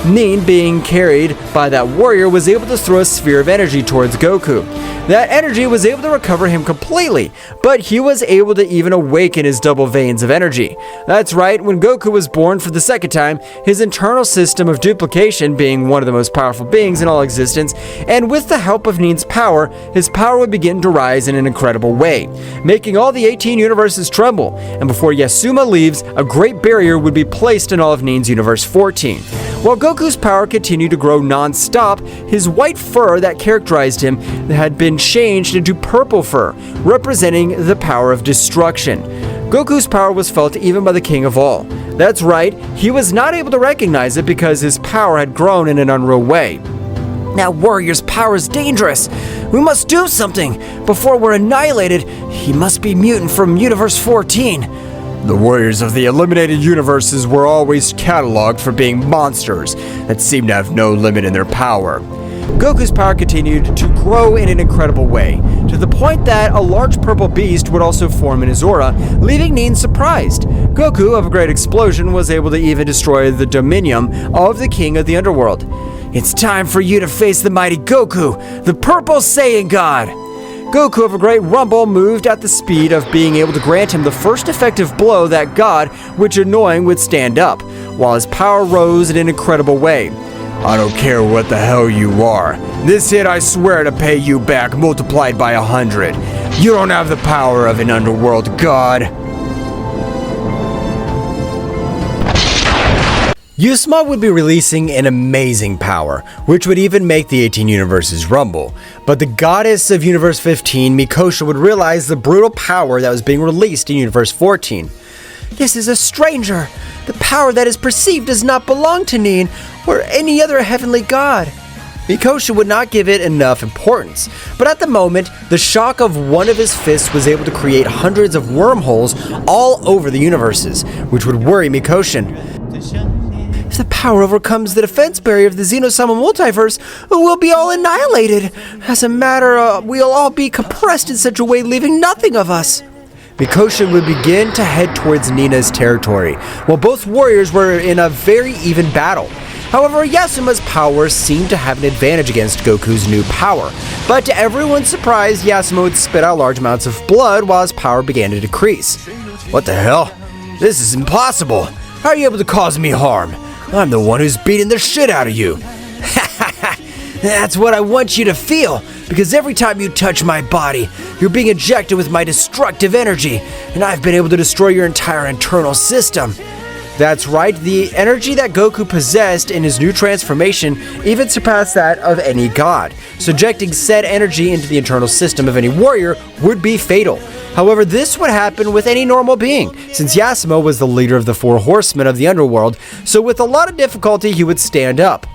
Nin, being carried by that warrior, was able to throw a sphere of energy towards Goku. That energy was able to recover him completely, but he was able to even awaken his double veins of energy. That's right, when Goku was born for the second time, his internal system of duplication, being one of the most powerful beings in all existence, and with the help of Nin's power, his power would begin to rise in an incredible way, making all the 18 universes tremble, and before Yasuma leaves, a great barrier would be placed in all of Nin's Universe 14. While Goku's power continued to grow non-stop, his white fur that characterized him had been changed into purple fur, representing the power of destruction. Goku's power was felt even by the king of all. That's right, he was not able to recognize it because his power had grown in an unreal way. That warrior's power is dangerous. We must do something. Before we're annihilated, he must be mutant from Universe 14. The warriors of the eliminated universes were always cataloged for being monsters that seemed to have no limit in their power. Goku's power continued to grow in an incredible way, to the point that a large purple beast would also form in his aura, leaving Nin surprised. Goku, of a great explosion, was able to even destroy the dominium of the king of the underworld. It's time for you to face the mighty Goku, the Purple Saiyan God! Goku, of a great rumble, moved at the speed of being able to grant him the first effective blow that God, which annoying, would stand up, while his power rose in an incredible way. I don't care what the hell you are. This hit I swear to pay you back multiplied by 100. You don't have the power of an underworld god. Yasuma would be releasing an amazing power, which would even make the 18 universes rumble. But the goddess of Universe 15, Mikosha, would realize the brutal power that was being released in Universe 14. This is a stranger. The power that is perceived does not belong to Nin or any other heavenly god. Mikosha would not give it enough importance, but at the moment, the shock of one of his fists was able to create hundreds of wormholes all over the universes, which would worry Mikosha. If the power overcomes the defense barrier of the Zeno-sama multiverse, we'll be all annihilated. As a matter, we'll all be compressed in such a way, leaving nothing of us. Mikoshin would begin to head towards Nina's territory, while both warriors were in a very even battle. However, Yasuma's power seemed to have an advantage against Goku's new power, but to everyone's surprise, Yasuma would spit out large amounts of blood while his power began to decrease. What the hell? This is impossible. How are you able to cause me harm? I'm the one who's beating the shit out of you. That's what I want you to feel, because every time you touch my body, you're being injected with my destructive energy, and I've been able to destroy your entire internal system. That's right, the energy that Goku possessed in his new transformation even surpassed that of any god. Subjecting said energy into the internal system of any warrior would be fatal. However, this would happen with any normal being, since Yasuma was the leader of the 4 horsemen of the underworld, so with a lot of difficulty he would stand up.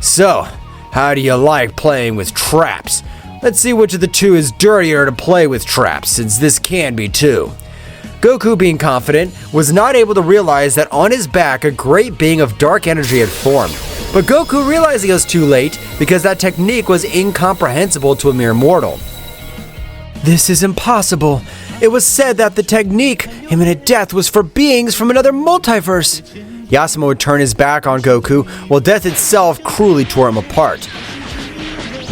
So, how do you like playing with traps? Let's see which of the two is dirtier to play with traps, since this can be two. Goku, being confident, was not able to realize that on his back a great being of dark energy had formed. But Goku realized it was too late because that technique was incomprehensible to a mere mortal. This is impossible. It was said that the technique, imminent death, was for beings from another multiverse. Yasuma would turn his back on Goku, while death itself cruelly tore him apart.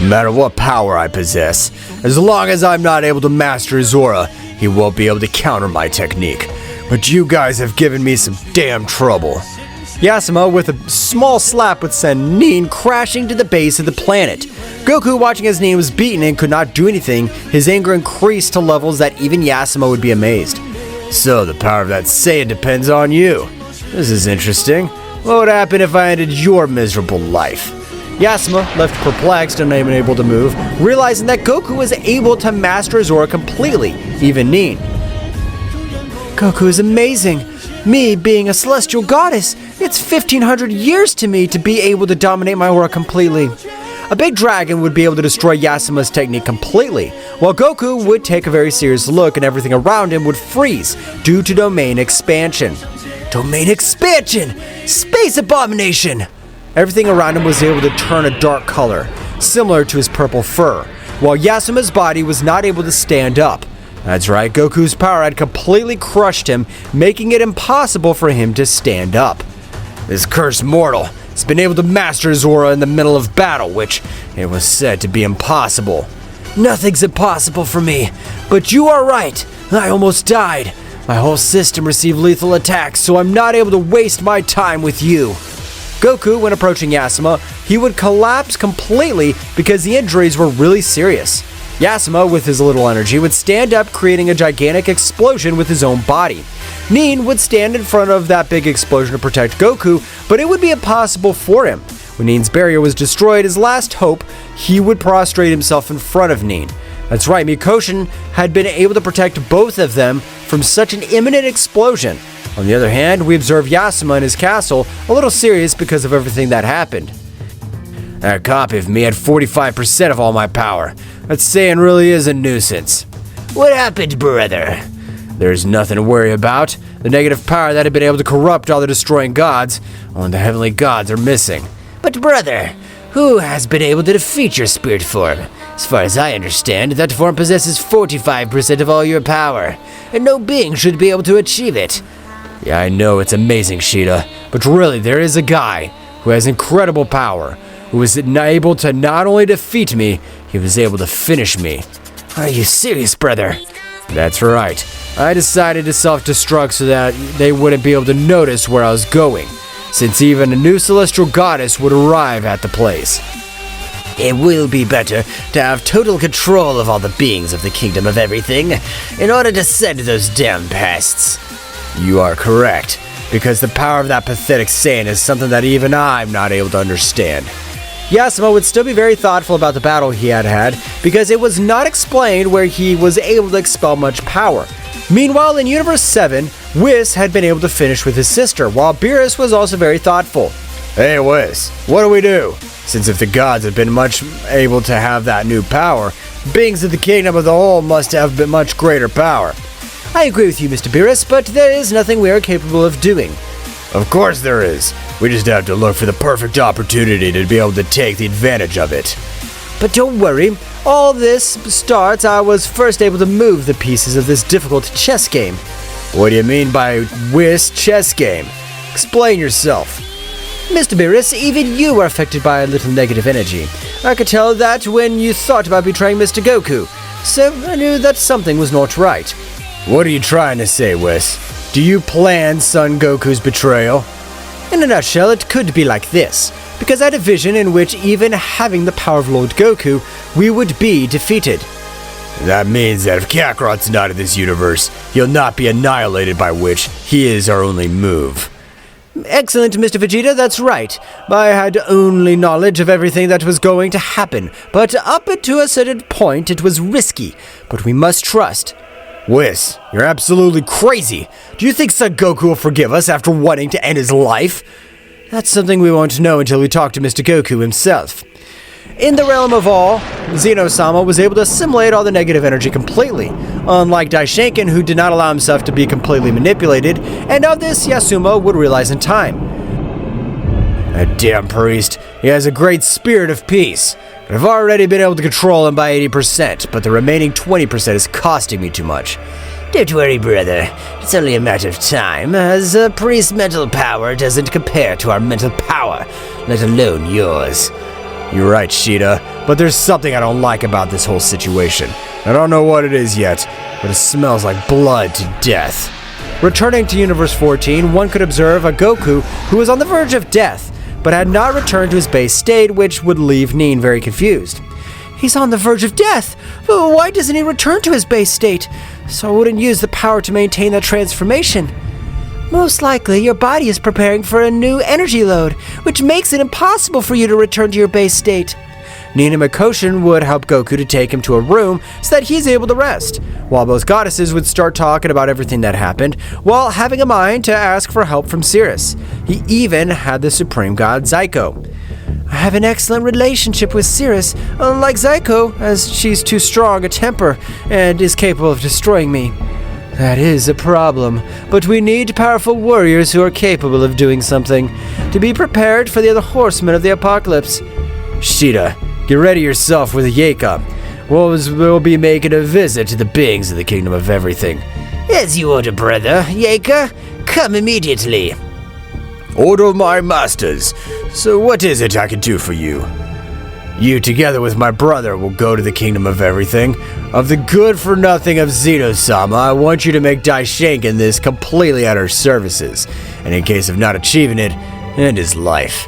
No matter what power I possess, as long as I'm not able to master Zora, he won't be able to counter my technique. But you guys have given me some damn trouble. Yasuma, with a small slap, would send Nin crashing to the base of the planet. Goku, watching as Nin was beaten and could not do anything, his anger increased to levels that even Yasuma would be amazed. So the power of that Saiyan depends on you. This is interesting. What would happen if I ended your miserable life? Yasuma, left perplexed and unable to move, realizing that Goku was able to master Zora completely, even Nin. Goku is amazing. Me being a celestial goddess, it's 1500 years to me to be able to dominate my aura completely. A big dragon would be able to destroy Yasuma's technique completely, while Goku would take a very serious look and everything around him would freeze due to domain expansion. Domain expansion! Space abomination! Everything around him was able to turn a dark color, similar to his purple fur, while Yasuma's body was not able to stand up. That's right, Goku's power had completely crushed him, making it impossible for him to stand up. This cursed mortal has been able to master Zora in the middle of battle, which it was said to be impossible. Nothing's impossible for me, but you are right. I almost died. My whole system received lethal attacks, so I'm not able to waste my time with you. Goku, when approaching Yasuma, he would collapse completely because the injuries were really serious. Yasuma, with his little energy, would stand up, creating a gigantic explosion with his own body. Nin would stand in front of that big explosion to protect Goku, but it would be impossible for him. When Nin's barrier was destroyed, his last hope, he would prostrate himself in front of Nin. That's right, Mikoshin had been able to protect both of them from such an imminent explosion. On the other hand, we observe Yasuma in his castle, a little serious because of everything that happened. That copy of me had 45% of all my power. That Saiyan really is a nuisance. What happened, brother? There's nothing to worry about. The negative power that had been able to corrupt all the destroying gods, only the heavenly gods are missing. But brother, who has been able to defeat your spirit form? As far as I understand, that form possesses 45% of all your power, and no being should be able to achieve it. Yeah, I know it's amazing, Sheeta, but really there is a guy who has incredible power, who was able to not only defeat me, he was able to finish me. Are you serious, brother? That's right. I decided to self-destruct so that they wouldn't be able to notice where I was going, since even a new celestial goddess would arrive at the place. It will be better to have total control of all the beings of the Kingdom of Everything in order to send those damn pests. You are correct, because the power of that pathetic Saiyan is something that even I'm not able to understand. Yasuma would still be very thoughtful about the battle he had because it was not explained where he was able to expel much power. Meanwhile, in Universe 7, Whis had been able to finish with his sister, while Beerus was also very thoughtful. Hey Whis, what do we do? Since if the gods have been much able to have that new power, beings of the kingdom of the whole must have been much greater power. I agree with you, Mr. Beerus, but there is nothing we are capable of doing. Of course there is. We just have to look for the perfect opportunity to be able to take the advantage of it. But don't worry, all this starts I was first able to move the pieces of this difficult chess game. What do you mean by Whis chess game? Explain yourself. Mr. Beerus, even you were affected by a little negative energy. I could tell that when you thought about betraying Mr. Goku, so I knew that something was not right. What are you trying to say, Whis? Do you plan Son Goku's betrayal? In a nutshell, it could be like this, because I had a vision in which even having the power of Lord Goku, we would be defeated. That means that if Kakarot's not in this universe, he'll not be annihilated, by which he is our only move. Excellent, Mr. Vegeta, that's right. I had only knowledge of everything that was going to happen, but up to a certain point it was risky, but we must trust. Whis, you're absolutely crazy. Do you think Son Goku will forgive us after wanting to end his life? That's something we won't know until we talk to Mr. Goku himself. In the realm of all, Zeno-sama was able to assimilate all the negative energy completely, unlike Daishinkan, who did not allow himself to be completely manipulated, and of this Yasuma would realize in time. That damn priest, he has a great spirit of peace. I've already been able to control him by 80%, but the remaining 20% is costing me too much. Don't worry, brother. It's only a matter of time, as a priest's mental power doesn't compare to our mental power, let alone yours. You're right, Sheeta, but there's something I don't like about this whole situation. I don't know what it is yet, but it smells like blood to death. Returning to Universe 14, one could observe a Goku who was on the verge of death, but had not returned to his base state, which would leave Nin very confused. He's on the verge of death. Why doesn't he return to his base state? So I wouldn't use the power to maintain that transformation. Most likely, your body is preparing for a new energy load, which makes it impossible for you to return to your base state. Nin and Makoshin would help Goku to take him to a room so that he's able to rest, while both goddesses would start talking about everything that happened, while having a mind to ask for help from Sirius. He even had the Supreme God, Zyko. I have an excellent relationship with Sirius, unlike Zyko, as she's too strong a temper and is capable of destroying me. That is a problem, but we need powerful warriors who are capable of doing something, to be prepared for the other horsemen of the apocalypse. Sheeta, get ready yourself with Yeka. We'll be making a visit to the beings of the Kingdom of Everything. As you order, brother. Yeka, come immediately. Order of my masters. So what is it I can do for you? You, together with my brother, will go to the Kingdom of Everything. Of the good-for-nothing of Zeno-sama, I want you to make Daishinkan this completely at our services, and in case of not achieving it, end his life.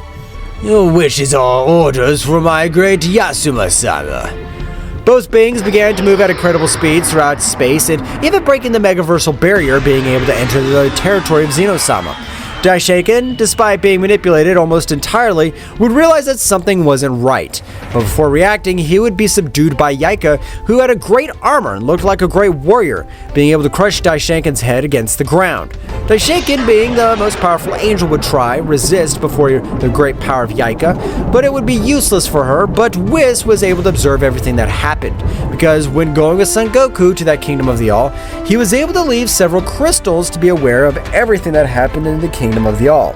Your wishes are orders for my great Yasuma-sama. Both beings began to move at incredible speeds throughout space, and even breaking the megaversal barrier, being able to enter the territory of Zeno-sama. Daishinkan, despite being manipulated almost entirely, would realize that something wasn't right. But before reacting, he would be subdued by Yeka, who had a great armor and looked like a great warrior, being able to crush Daishinkan's head against the ground. Daishinkan, being the most powerful angel, would try resist before the great power of Yeka, but it would be useless for her. But Whis was able to observe everything that happened, because when going with Son Goku to that Kingdom of the All, he was able to leave several crystals to be aware of everything that happened in the Kingdom of the All.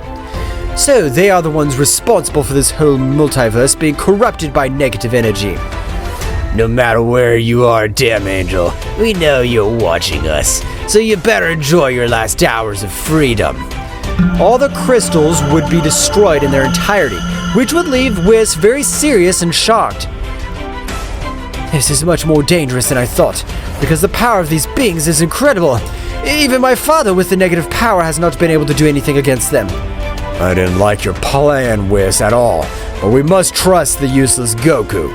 So they are the ones responsible for this whole multiverse being corrupted by negative energy. No matter where you are, damn angel, we know you're watching us, so you better enjoy your last hours of freedom. All the crystals would be destroyed in their entirety, which would leave Whis very serious and shocked. This is much more dangerous than I thought, because the power of these beings is incredible. Even my father with the negative power has not been able to do anything against them. I didn't like your plan, Whis, at all, but we must trust the useless Goku.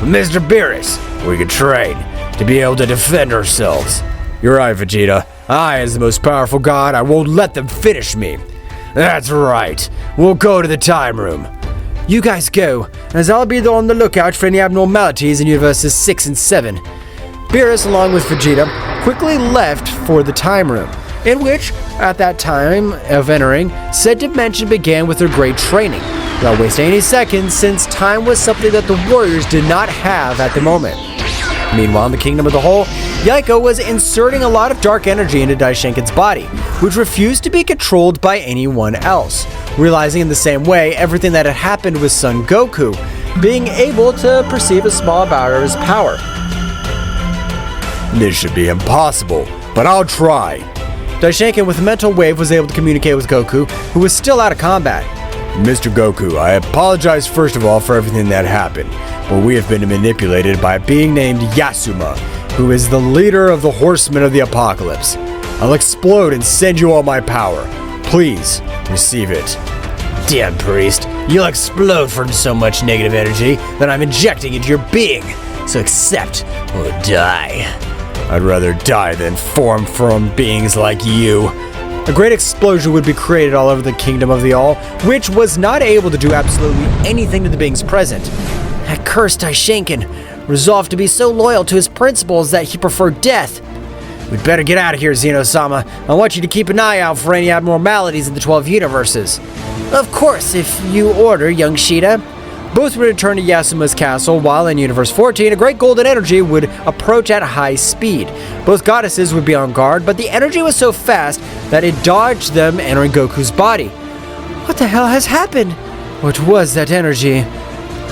Mr. Beerus, we can train to be able to defend ourselves. You're right, Vegeta. I, as the most powerful god, I won't let them finish me. That's right. We'll go to the time room. You guys go, as I'll be on the lookout for any abnormalities in Universes 6 and 7. Beerus, along with Vegeta, quickly left for the time room, in which, at that time of entering, said dimension began with their great training, without wasting any seconds, since time was something that the warriors did not have at the moment. Meanwhile, in the Kingdom of the Whole, Yeka was inserting a lot of dark energy into Daishinkan's body, which refused to be controlled by anyone else. Realizing in the same way everything that had happened with Son Goku, being able to perceive a small amount of his power. This should be impossible, but I'll try. Daishinkan with a mental wave was able to communicate with Goku, who was still out of combat. Mr. Goku, I apologize first of all for everything that happened, but we have been manipulated by a being named Yasuma, who is the leader of the Horsemen of the Apocalypse. I'll explode and send you all my power. Please, receive it. Damn priest, you'll explode from so much negative energy that I'm injecting into your being. So accept or die. I'd rather die than form from beings like you. A great explosion would be created all over the Kingdom of the All, which was not able to do absolutely anything to the beings present. That cursed Daishinkan resolved to be so loyal to his principles that he preferred death. We'd better get out of here, Zeno-sama. I want you to keep an eye out for any abnormalities in the 12 universes. Of course, if you order, young Sheeta. Both would return to Yasuma's castle, while in Universe 14, a great golden energy would approach at high speed. Both goddesses would be on guard, but the energy was so fast that it dodged them entering Goku's body. What the hell has happened? What was that energy?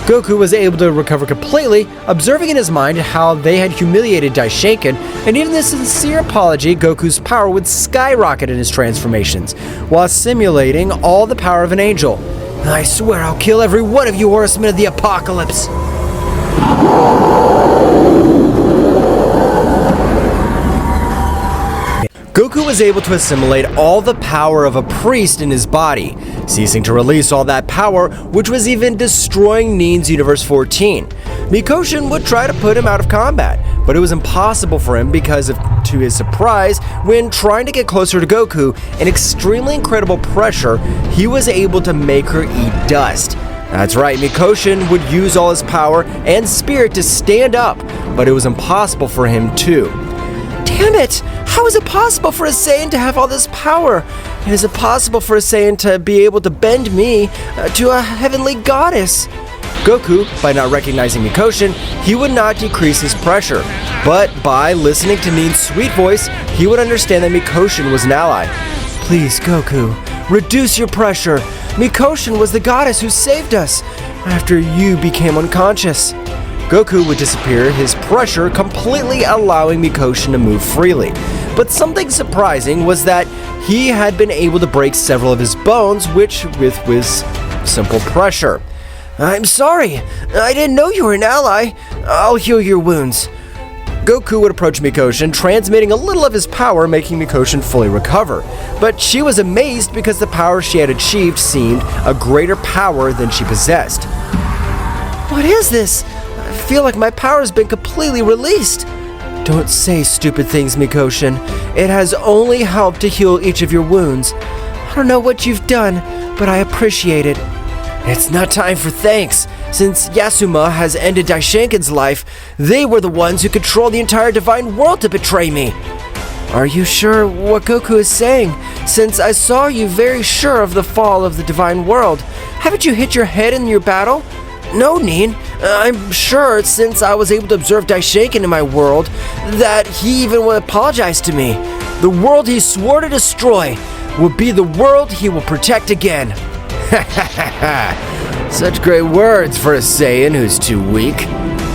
Goku was able to recover completely, observing in his mind how they had humiliated Daishinkan, and even this sincere apology, Goku's power would skyrocket in his transformations, while simulating all the power of an angel. I swear I'll kill every one of you horsemen of the apocalypse. Goku was able to assimilate all the power of a priest in his body, ceasing to release all that power, which was even destroying Nin's Universe 14. Mikoshin would try to put him out of combat, but it was impossible for him because to his surprise, when trying to get closer to Goku, an extremely incredible pressure, he was able to make her eat dust. That's right, Mikoshin would use all his power and spirit to stand up, but it was impossible for him too. Damn it! How is it possible for a Saiyan to have all this power? And is it possible for a Saiyan to be able to bend me to a heavenly goddess? Goku, by not recognizing Mikoshin, he would not decrease his pressure, but by listening to Nin's sweet voice, he would understand that Mikoshin was an ally. Please, Goku, reduce your pressure. Mikoshin was the goddess who saved us after you became unconscious. Goku would disappear, his pressure completely allowing Mikoshin to move freely. But something surprising was that he had been able to break several of his bones, with simple pressure. I'm sorry, I didn't know you were an ally. I'll heal your wounds. Goku would approach Mikoshin, transmitting a little of his power, making Mikoshin fully recover. But she was amazed because the power she had achieved seemed a greater power than she possessed. What is this? I feel like my power has been completely released. Don't say stupid things, Mikoshin. It has only helped to heal each of your wounds. I don't know what you've done, but I appreciate it. It's not time for thanks. Since Yasuma has ended Daishinkan's life, they were the ones who control the entire divine world to betray me. Are you sure what Goku is saying? Since I saw you very sure of the fall of the divine world. Haven't you hit your head in your battle? No, Nin. I'm sure since I was able to observe Daishinkan in my world that he even will apologize to me. The world he swore to destroy will be the world he will protect again. Such great words for a Saiyan who's too weak.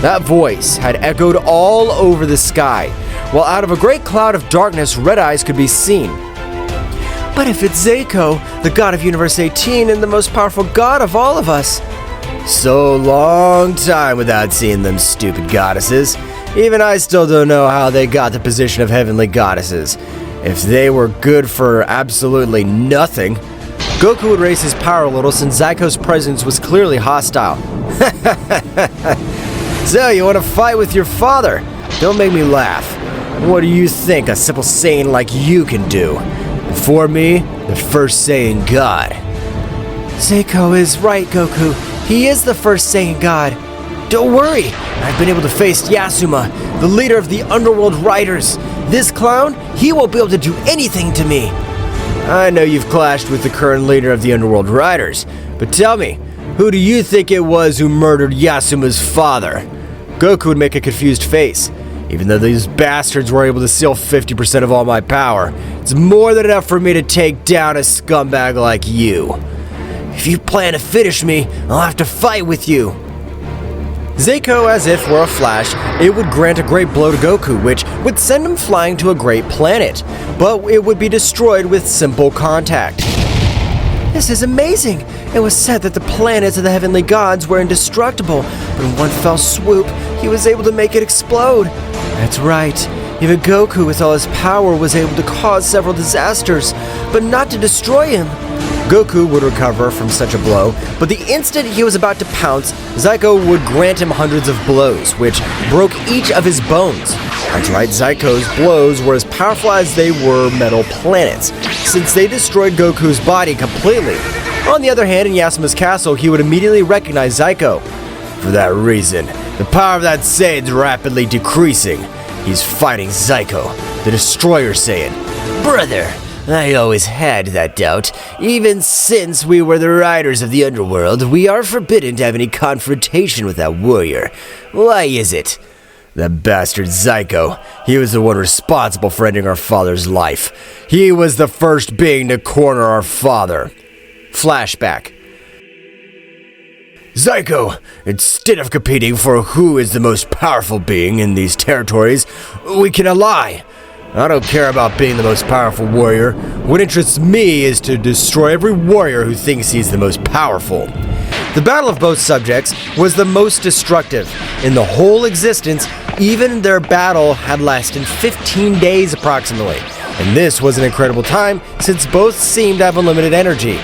That voice had echoed all over the sky, while out of a great cloud of darkness, Red Eyes could be seen. But if it's Zeko, the god of Universe 18 and the most powerful god of all of us. So long time without seeing them stupid goddesses. Even I still don't know how they got the position of heavenly goddesses. If they were good for absolutely nothing. Goku would raise his power a little since Zyko's presence was clearly hostile. So, you want to fight with your father? Don't make me laugh. What do you think a simple Saiyan like you can do? Before me, the first Saiyan God. Zeko is right, Goku. He is the first Saiyan God. Don't worry, I've been able to face Yasuma, the leader of the underworld riders. This clown, he won't be able to do anything to me. I know you've clashed with the current leader of the underworld riders, but tell me, who do you think it was who murdered Yasuma's father? Goku would make a confused face. Even though these bastards were able to steal 50% of all my power, it's more than enough for me to take down a scumbag like you. If you plan to finish me, I'll have to fight with you. Zeko, as if were a flash, it would grant a great blow to Goku, which would send him flying to a great planet, but it would be destroyed with simple contact. This is amazing! It was said that the planets of the heavenly gods were indestructible, but in one fell swoop, he was able to make it explode. That's right. Even Goku, with all his power, was able to cause several disasters, but not to destroy him. Goku would recover from such a blow, but the instant he was about to pounce, Zeko would grant him hundreds of blows, which broke each of his bones. That's right, Zeiko's blows were as powerful as they were metal planets, since they destroyed Goku's body completely. On the other hand, in Yasuma's castle, he would immediately recognize Zeko. For that reason, the power of that Saiyan's rapidly decreasing. He's fighting Zeko, the Destroyer Saiyan. Brother, I always had that doubt. Even since we were the riders of the underworld, we are forbidden to have any confrontation with that warrior. Why is it? That bastard Zeko, he was the one responsible for ending our father's life. He was the first being to corner our father. Flashback. Zeko, instead of competing for who is the most powerful being in these territories, we can ally. I don't care about being the most powerful warrior. What interests me is to destroy every warrior who thinks he's the most powerful. The battle of both subjects was the most destructive in the whole existence. Even their battle had lasted 15 days approximately, and this was an incredible time since both seemed to have unlimited energy.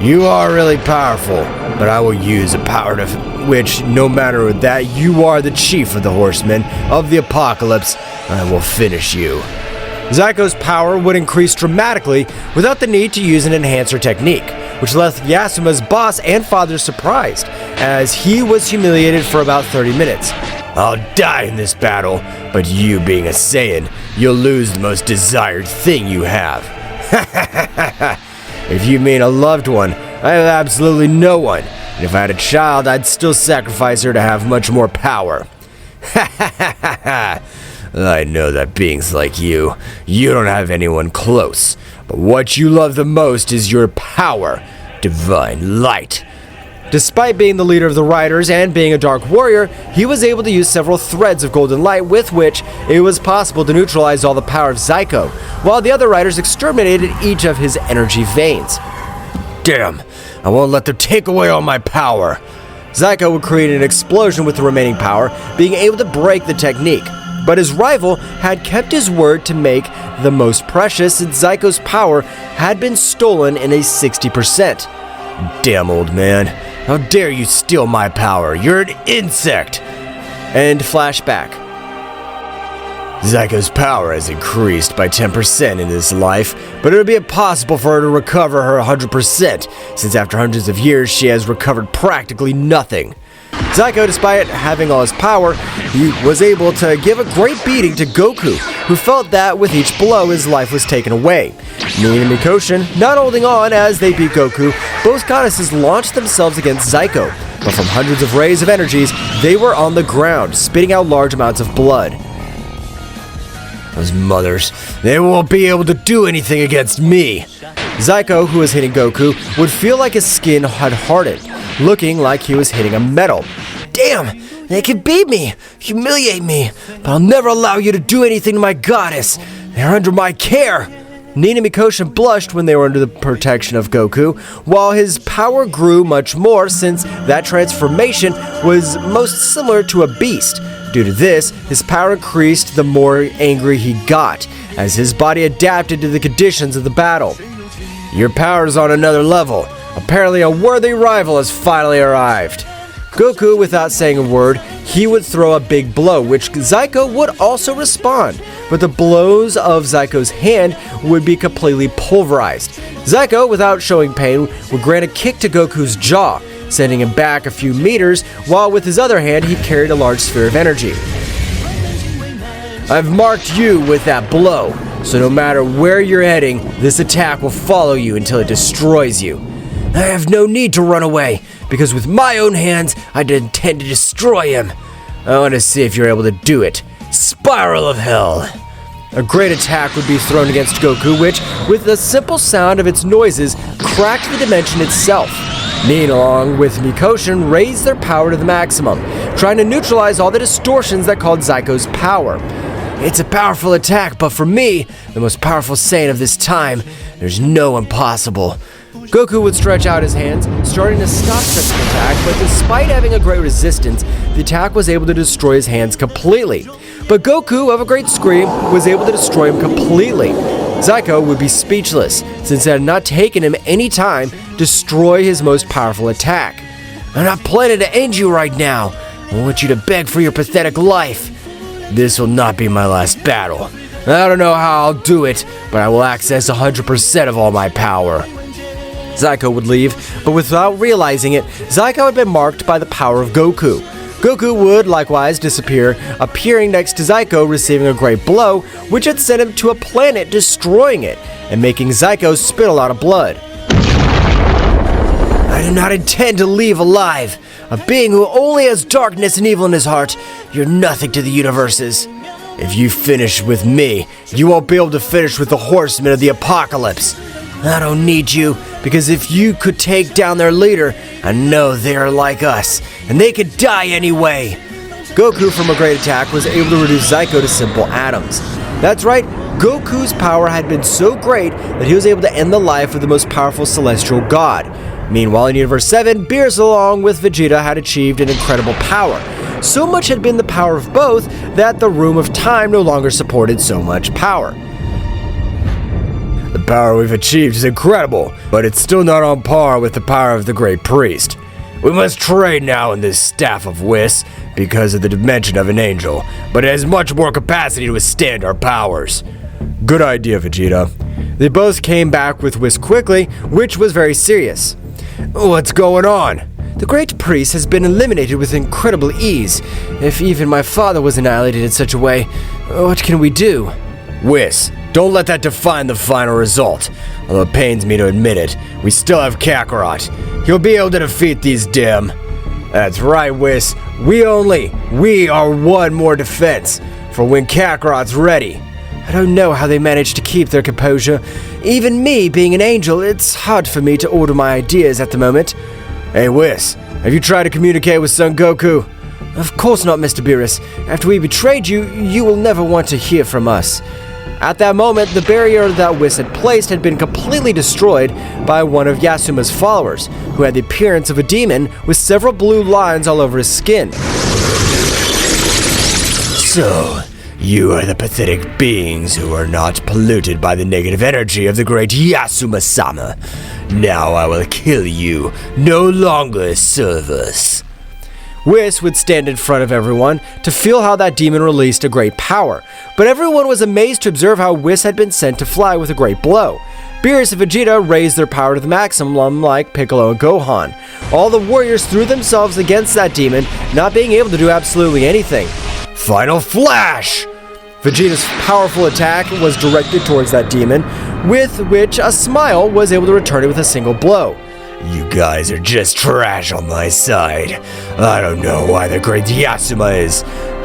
You are really powerful, but I will use a power to which, no matter that you are the chief of the horsemen of the apocalypse, I will finish you. Zeiko's power would increase dramatically without the need to use an enhancer technique, which left Yasuma's boss and father surprised, as he was humiliated for about 30 minutes. I'll die in this battle, but you being a Saiyan, you'll lose the most desired thing you have. If you mean a loved one, I have absolutely no one. And if I had a child, I'd still sacrifice her to have much more power. I know that beings like you don't have anyone close. But what you love the most is your power, divine light. Despite being the leader of the Riders and being a Dark Warrior, he was able to use several threads of golden light with which it was possible to neutralize all the power of Zeko, while the other Riders exterminated each of his energy veins. Damn, I won't let them take away all my power. Zeko would create an explosion with the remaining power, being able to break the technique. But his rival had kept his word to make the most precious, since Zeiko's power had been stolen in a 60%. Damn, old man. How dare you steal my power? You're an insect! And flashback. Zeiko's power has increased by 10% in his life, but it would be impossible for her to recover her 100%, since after hundreds of years she has recovered practically nothing. Zeko, despite having all his power, he was able to give a great beating to Goku, who felt that with each blow his life was taken away. Nin and Mikoshin not holding on as they beat Goku, both goddesses launched themselves against Zeko, but from hundreds of rays of energies, they were on the ground, spitting out large amounts of blood. Those mothers, they won't be able to do anything against me. Zeko, who was hitting Goku, would feel like his skin had hardened, looking like he was hitting a metal. Damn, they can beat me, humiliate me, but I'll never allow you to do anything to my goddess. They're under my care. Nin and Mikoshin blushed when they were under the protection of Goku, while his power grew much more since that transformation was most similar to a beast. Due to this, his power increased the more angry he got, as his body adapted to the conditions of the battle. Your power's on another level. Apparently a worthy rival has finally arrived. Goku, without saying a word, he would throw a big blow, which Zeko would also respond, but the blows of Zeiko's hand would be completely pulverized. Zeko, without showing pain, would grant a kick to Goku's jaw, sending him back a few meters, while with his other hand he carried a large sphere of energy. I've marked you with that blow, so no matter where you're heading, this attack will follow you until it destroys you. I have no need to run away, because with my own hands, I intend to destroy him. I want to see if you're able to do it. Spiral of Hell! A great attack would be thrown against Goku, which, with the simple sound of its noises, cracked the dimension itself. Nin, along with Mikoshin, raised their power to the maximum, trying to neutralize all the distortions that called Zyko's power. It's a powerful attack, but for me, the most powerful Saiyan of this time, there's no impossible. Goku would stretch out his hands, starting to stop such an attack, but despite having a great resistance, the attack was able to destroy his hands completely. But Goku, of a great scream, was able to destroy him completely. Zyko would be speechless, since it had not taken him any time to destroy his most powerful attack. I'm not planning to end you right now. I want you to beg for your pathetic life. This will not be my last battle. I don't know how I'll do it, but I will access 100% of all my power. Zyko would leave, but without realizing it, Zyko had been marked by the power of Goku. Goku would likewise disappear, appearing next to Zyko, receiving a great blow, which had sent him to a planet, destroying it, and making Zyko spit a lot of blood. I do not intend to leave alive. A being who only has darkness and evil in his heart, you're nothing to the universes. If you finish with me, you won't be able to finish with the horsemen of the apocalypse. I don't need you, because if you could take down their leader, I know they're like us, and they could die anyway. Goku, from a great attack, was able to reduce Zyko to simple atoms. That's right, Goku's power had been so great that he was able to end the life of the most powerful celestial god. Meanwhile, in Universe 7, Beerus along with Vegeta had achieved an incredible power. So much had been the power of both that the Room of Time no longer supported so much power. The power we've achieved is incredible, but it's still not on par with the power of the Great Priest. We must trade now in this Staff of Whis because of the dimension of an angel, but it has much more capacity to withstand our powers. Good idea, Vegeta. They both came back with Whis quickly, which was very serious. What's going on? The Great Priest has been eliminated with incredible ease. If even my father was annihilated in such a way, what can we do? Whis, don't let that define the final result. Although it pains me to admit it, we still have Kakarot. He'll be able to defeat these dim. That's right, Whis. We are one more defense for when Kakarot's ready. I don't know how they managed to keep their composure. Even me, being an angel, it's hard for me to order my ideas at the moment. Hey, Whis, have you tried to communicate with Son Goku? Of course not, Mr. Beerus. After we betrayed you, you will never want to hear from us. At that moment, the barrier that Whis had placed had been completely destroyed by one of Yasuma's followers, who had the appearance of a demon with several blue lines all over his skin. So, you are the pathetic beings who are not polluted by the negative energy of the great Yasuma-sama. Now I will kill you, no longer serve us. Whis would stand in front of everyone to feel how that demon released a great power, but everyone was amazed to observe how Whis had been sent to fly with a great blow. Beerus and Vegeta raised their power to the maximum like Piccolo and Gohan. All the warriors threw themselves against that demon, not being able to do absolutely anything. Final Flash! Vegeta's powerful attack was directed towards that demon, with which a smile was able to return it with a single blow. You guys are just trash on my side. I don't know why the great Yasuma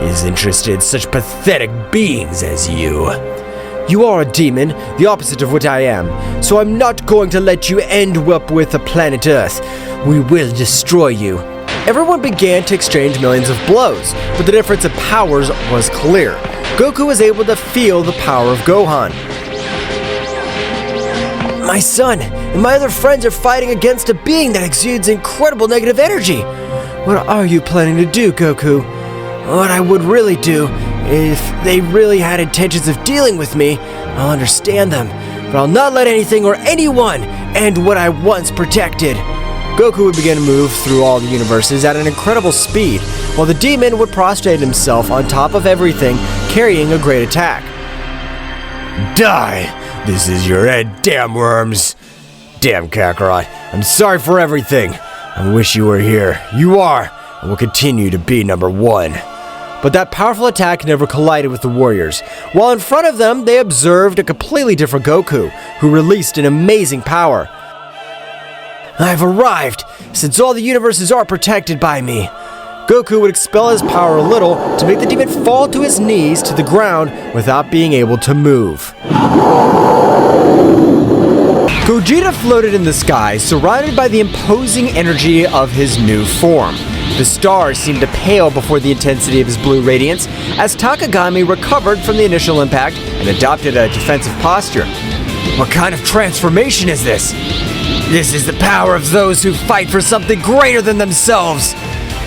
is interested in such pathetic beings as you. You are a demon, the opposite of what I am, so I'm not going to let you end up with the planet Earth. We will destroy you. Everyone began to exchange millions of blows, but the difference of powers was clear. Goku was able to feel the power of Gohan. My son and my other friends are fighting against a being that exudes incredible negative energy. What are you planning to do, Goku? What I would really do, if they really had intentions of dealing with me, I'll understand them. But I'll not let anything or anyone end what I once protected. Goku would begin to move through all the universes at an incredible speed, while the demon would prostrate himself on top of everything, carrying a great attack. Die! This is your end, damn worms! Damn, Kakarot, I'm sorry for everything. I wish you were here. You are, and will continue to be number one. But that powerful attack never collided with the warriors. While in front of them, they observed a completely different Goku, who released an amazing power. I've arrived, since all the universes are protected by me. Goku would expel his power a little to make the demon fall to his knees to the ground without being able to move. Gogeta floated in the sky, surrounded by the imposing energy of his new form. The stars seemed to pale before the intensity of his blue radiance as Takami recovered from the initial impact and adopted a defensive posture. What kind of transformation is this? This is the power of those who fight for something greater than themselves.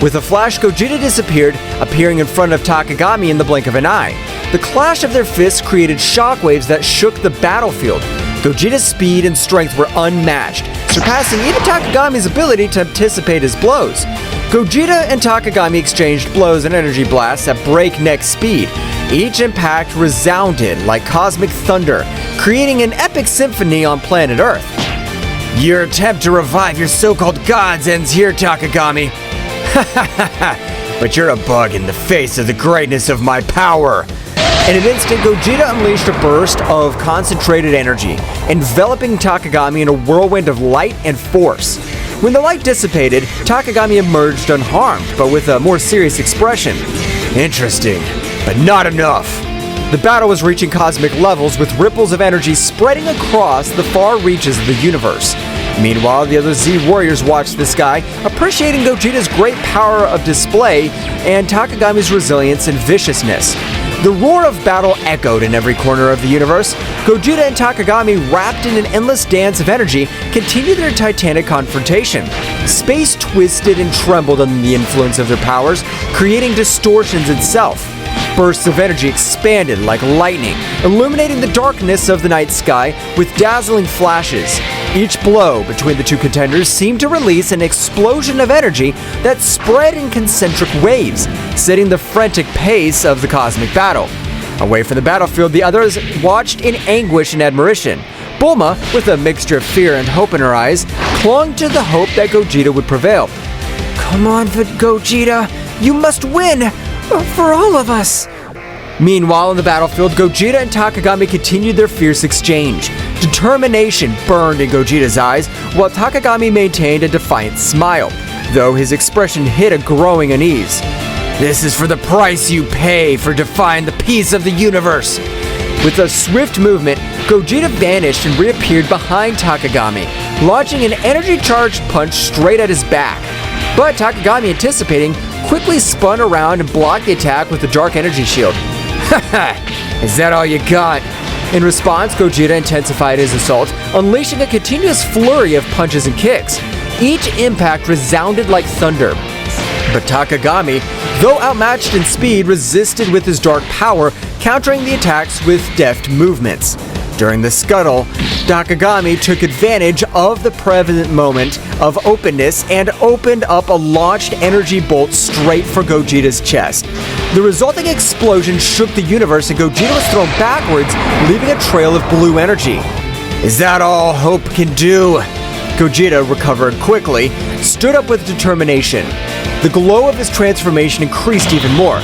With a flash, Gogeta disappeared, appearing in front of Takami in the blink of an eye. The clash of their fists created shockwaves that shook the battlefield. Gogeta's speed and strength were unmatched, surpassing even Takagami's ability to anticipate his blows. Gogeta and Takami exchanged blows and energy blasts at breakneck speed. Each impact resounded like cosmic thunder, creating an epic symphony on planet Earth. Your attempt to revive your so-called gods ends here, Takami. But you're a bug in the face of the greatness of my power. In an instant, Gogeta unleashed a burst of concentrated energy, enveloping Takami in a whirlwind of light and force. When the light dissipated, Takami emerged unharmed, but with a more serious expression. Interesting, but not enough. The battle was reaching cosmic levels, with ripples of energy spreading across the far reaches of the universe. Meanwhile, the other Z warriors watched the sky, appreciating Gogeta's great power of display and Takagami's resilience and viciousness. The roar of battle echoed in every corner of the universe. Gogeta and Takami, wrapped in an endless dance of energy, continued their titanic confrontation. Space twisted and trembled under the influence of their powers, creating distortions itself. Bursts of energy expanded like lightning, illuminating the darkness of the night sky with dazzling flashes. Each blow between the two contenders seemed to release an explosion of energy that spread in concentric waves, setting the frantic pace of the cosmic battle. Away from the battlefield, the others watched in anguish and admiration. Bulma, with a mixture of fear and hope in her eyes, clung to the hope that Gogeta would prevail. Come on, Gogeta, you must win! For all of us! Meanwhile, on the battlefield, Gogeta and Takami continued their fierce exchange. Determination burned in Gogeta's eyes, while Takami maintained a defiant smile, though his expression hid a growing unease. This is for the price you pay for defying the peace of the universe! With a swift movement, Gogeta vanished and reappeared behind Takami, launching an energy-charged punch straight at his back. But Takami, anticipating, quickly spun around and blocked the attack with the dark energy shield. Is that all you got? In response, Gogeta intensified his assault, unleashing a continuous flurry of punches and kicks. Each impact resounded like thunder. But Takami, though outmatched in speed, resisted with his dark power, countering the attacks with deft movements. During the scuttle, Takami took advantage of the prevalent moment of openness and opened up a launched energy bolt straight for Gogeta's chest. The resulting explosion shook the universe and Gogeta was thrown backwards, leaving a trail of blue energy. Is that all hope can do? Gogeta recovered quickly, stood up with determination. The glow of his transformation increased even more.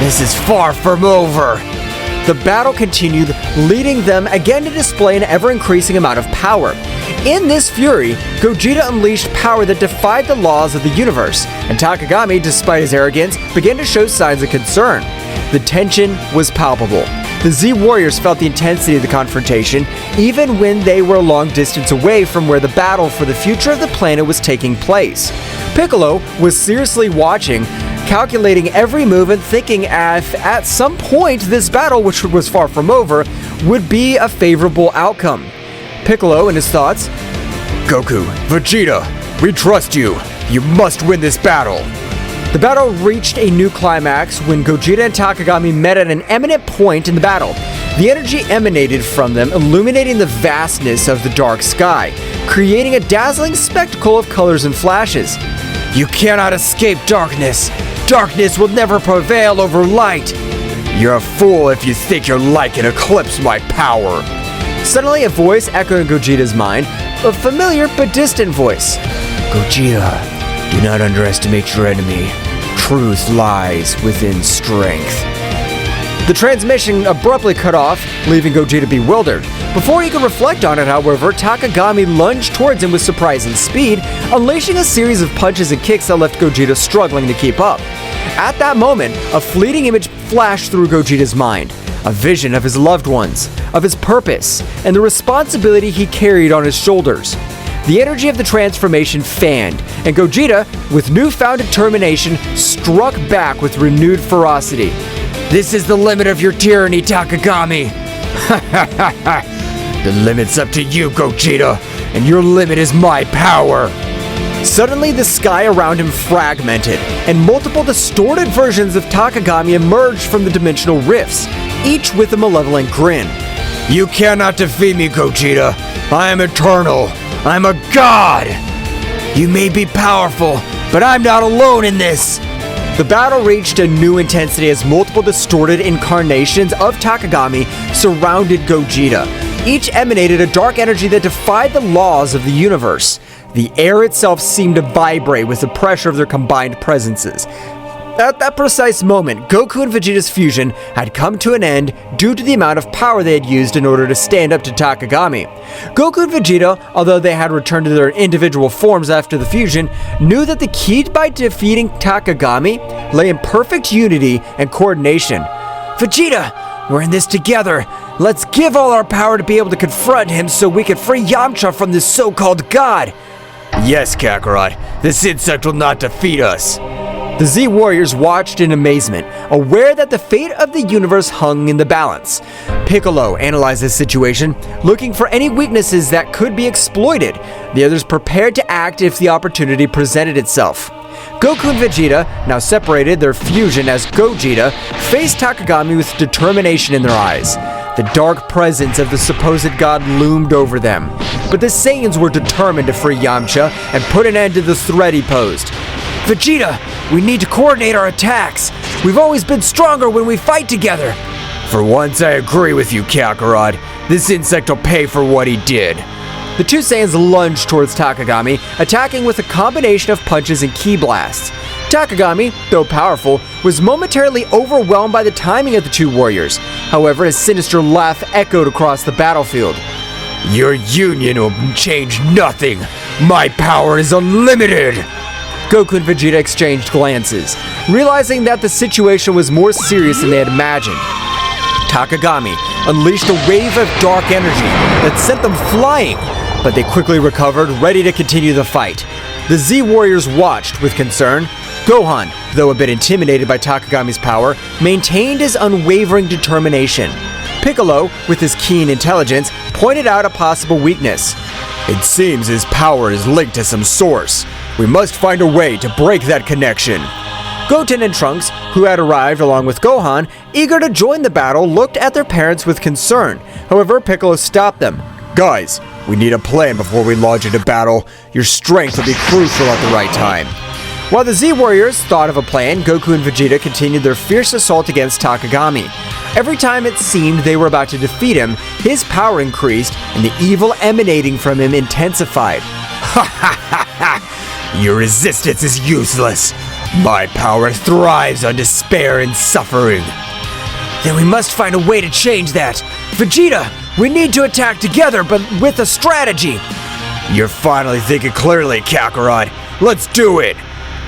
This is far from over. The battle continued, leading them again to display an ever-increasing amount of power. In this fury, Gogeta unleashed power that defied the laws of the universe, and Takami, despite his arrogance, began to show signs of concern. The tension was palpable. The Z Warriors felt the intensity of the confrontation, even when they were a long distance away from where the battle for the future of the planet was taking place. Piccolo was seriously watching, calculating every move and thinking at some point this battle, which was far from over, would be a favorable outcome. Piccolo, in his thoughts, Goku, Vegeta, we trust you. You must win this battle. The battle reached a new climax when Gogeta and Takami met at an eminent point in the battle. The energy emanated from them, illuminating the vastness of the dark sky, creating a dazzling spectacle of colors and flashes. You cannot escape darkness. Darkness will never prevail over light. You're a fool if you think your light can eclipse my power. Suddenly, a voice echoed in Gogeta's mind, a familiar but distant voice. Gogeta, do not underestimate your enemy. Truth lies within strength. The transmission abruptly cut off, leaving Gogeta bewildered. Before he could reflect on it, however, Takami lunged towards him with surprising speed, unleashing a series of punches and kicks that left Gogeta struggling to keep up. At that moment, a fleeting image flashed through Gogeta's mind. a vision of his loved ones, of his purpose, and the responsibility he carried on his shoulders. The energy of the transformation fanned, and Gogeta, with newfound determination, struck back with renewed ferocity. This is the limit of your tyranny, Takami. The limit's up to you, Gogeta, and your limit is my power. Suddenly, the sky around him fragmented, and multiple distorted versions of Takami emerged from the dimensional rifts, each with a malevolent grin. You cannot defeat me, Gogeta. I am eternal. I'm a god. You may be powerful, but I'm not alone in this. The battle reached a new intensity as multiple distorted incarnations of Takami surrounded Gogeta. Each emanated a dark energy that defied the laws of the universe. The air itself seemed to vibrate with the pressure of their combined presences. At that precise moment, Goku and Vegeta's fusion had come to an end due to the amount of power they had used in order to stand up to Takami. Goku and Vegeta, although they had returned to their individual forms after the fusion, knew that the key by defeating Takami lay in perfect unity and coordination. Vegeta, we're in this together. Let's give all our power to be able to confront him so we can free Yamcha from this so-called god. Yes, Kakarot, this insect will not defeat us. The Z Warriors watched in amazement, aware that the fate of the universe hung in the balance. Piccolo analyzed the situation, looking for any weaknesses that could be exploited. The others prepared to act if the opportunity presented itself. Goku and Vegeta, now separated, their fusion as Gogeta, faced Takami with determination in their eyes. The dark presence of the supposed god loomed over them, but the Saiyans were determined to free Yamcha and put an end to the threat he posed. Vegeta, we need to coordinate our attacks. We've always been stronger when we fight together. For once, I agree with you, Kakarot. This insect will pay for what he did. The two Saiyans lunged towards Takami, attacking with a combination of punches and ki blasts. Takami, though powerful, was momentarily overwhelmed by the timing of the two warriors. However, his sinister laugh echoed across the battlefield. Your union will change nothing. My power is unlimited. Goku and Vegeta exchanged glances, realizing that the situation was more serious than they had imagined. Takami unleashed a wave of dark energy that sent them flying, but they quickly recovered, ready to continue the fight. The Z Warriors watched with concern. Gohan, though a bit intimidated by Takami's power, maintained his unwavering determination. Piccolo, with his keen intelligence, pointed out a possible weakness. It seems his power is linked to some source. We must find a way to break that connection. Goten and Trunks, who had arrived along with Gohan, eager to join the battle, looked at their parents with concern. However, Piccolo stopped them. Guys, we need a plan before we launch into battle. Your strength will be crucial at the right time. While the Z Warriors thought of a plan, Goku and Vegeta continued their fierce assault against Takami. Every time it seemed they were about to defeat him, his power increased and the evil emanating from him intensified. Ha ha ha ha! Your resistance is useless. My power thrives on despair and suffering. Then we must find a way to change that. Vegeta, we need to attack together, but with a strategy. You're finally thinking clearly, Kakarot. Let's do it!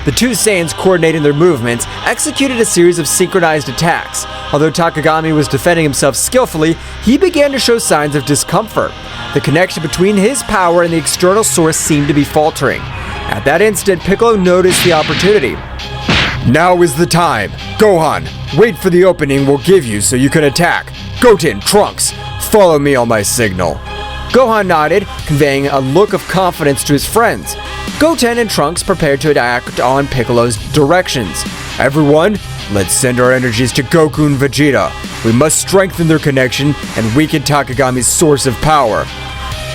The two Saiyans, coordinating their movements, executed a series of synchronized attacks. Although Takami was defending himself skillfully, he began to show signs of discomfort. The connection between his power and the external source seemed to be faltering. At that instant, Piccolo noticed the opportunity. Now is the time. Gohan, wait for the opening we'll give you so you can attack. Goten, Trunks, follow me on my signal. Gohan nodded, conveying a look of confidence to his friends. Goten and Trunks prepared to act on Piccolo's directions. Everyone, let's send our energies to Goku and Vegeta. We must strengthen their connection and weaken Takagami's source of power.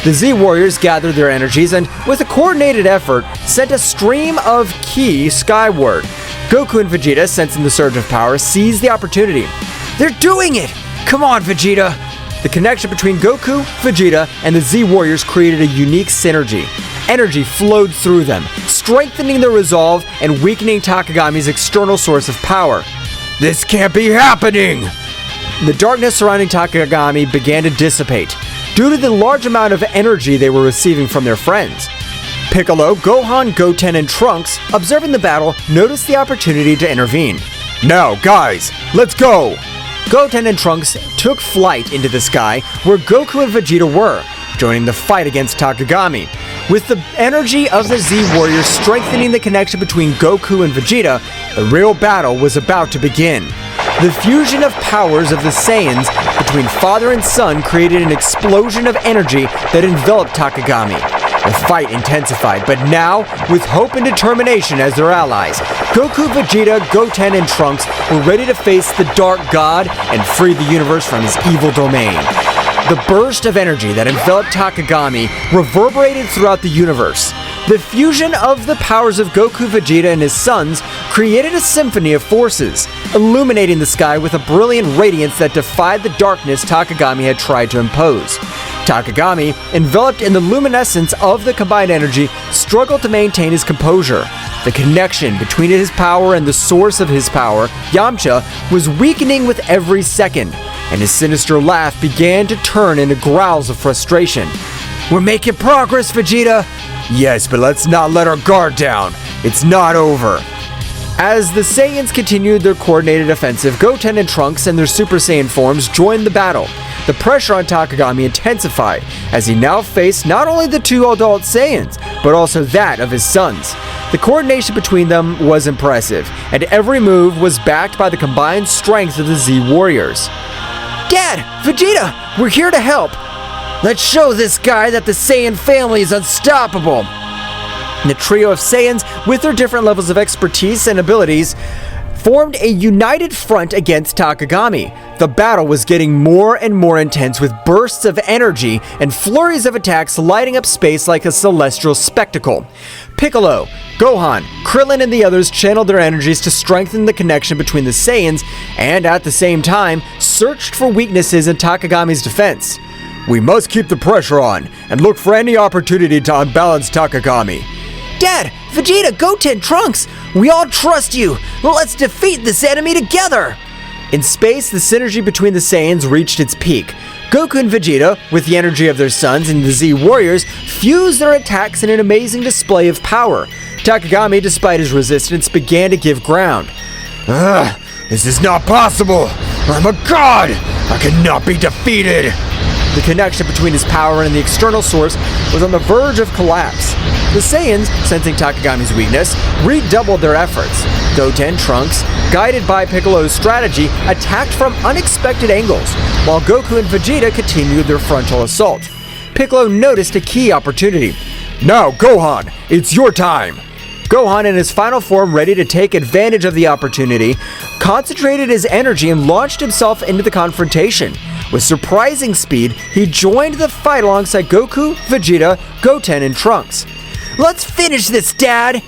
The Z Warriors gathered their energies and, with a coordinated effort, sent a stream of ki skyward. Goku and Vegeta, sensing the surge of power, seized the opportunity. They're doing it! Come on, Vegeta! The connection between Goku, Vegeta, and the Z Warriors created a unique synergy. Energy flowed through them, strengthening their resolve and weakening Takagami's external source of power. This can't be happening! The darkness surrounding Takagami began to dissipate, due to the large amount of energy they were receiving from their friends. Piccolo, Gohan, Goten, and Trunks, observing the battle, noticed the opportunity to intervene. Now, guys, let's go! Goten and Trunks took flight into the sky where Goku and Vegeta were, joining the fight against Takagami. With the energy of the Z-Warriors strengthening the connection between Goku and Vegeta, the real battle was about to begin. The fusion of powers of the Saiyans between father and son created an explosion of energy that enveloped Takagami. The fight intensified, but now, with hope and determination as their allies, Goku, Vegeta, Goten, and Trunks were ready to face the Dark God and free the universe from his evil domain. The burst of energy that enveloped Takagami reverberated throughout the universe. The fusion of the powers of Goku, Vegeta, and his sons created a symphony of forces, illuminating the sky with a brilliant radiance that defied the darkness Takagami had tried to impose. Takagami, enveloped in the luminescence of the combined energy, struggled to maintain his composure. The connection between his power and the source of his power, Yamcha, was weakening with every second, and his sinister laugh began to turn into growls of frustration. We're making progress, Vegeta! Yes, but let's not let our guard down. It's not over. As the Saiyans continued their coordinated offensive, Goten and Trunks and their Super Saiyan forms joined the battle. The pressure on Takagami intensified, as he now faced not only the two adult Saiyans, but also that of his sons. The coordination between them was impressive, and every move was backed by the combined strength of the Z-Warriors. Dad! Vegeta! We're here to help! Let's show this guy that the Saiyan family is unstoppable! The trio of Saiyans, with their different levels of expertise and abilities, formed a united front against Takagami. The battle was getting more and more intense, with bursts of energy and flurries of attacks lighting up space like a celestial spectacle. Piccolo, Gohan, Krillin, and the others channeled their energies to strengthen the connection between the Saiyans and, at the same time, searched for weaknesses in Takagami's defense. We must keep the pressure on and look for any opportunity to unbalance Takagami. Dad! Vegeta! Goten! Trunks! We all trust you! Let's defeat this enemy together! In space, the synergy between the Saiyans reached its peak. Goku and Vegeta, with the energy of their sons and the Z-Warriors, fused their attacks in an amazing display of power. Takagami, despite his resistance, began to give ground. This is not possible! I'm a god! I cannot be defeated! The connection between his power and the external source was on the verge of collapse. The Saiyans, sensing Takagami's weakness, redoubled their efforts. Goten, Trunks, guided by Piccolo's strategy, attacked from unexpected angles, while Goku and Vegeta continued their frontal assault. Piccolo noticed a key opportunity. Now, Gohan, it's your time! Gohan, in his final form ready to take advantage of the opportunity, concentrated his energy and launched himself into the confrontation. With surprising speed, he joined the fight alongside Goku, Vegeta, Goten, and Trunks. Let's finish this, Dad!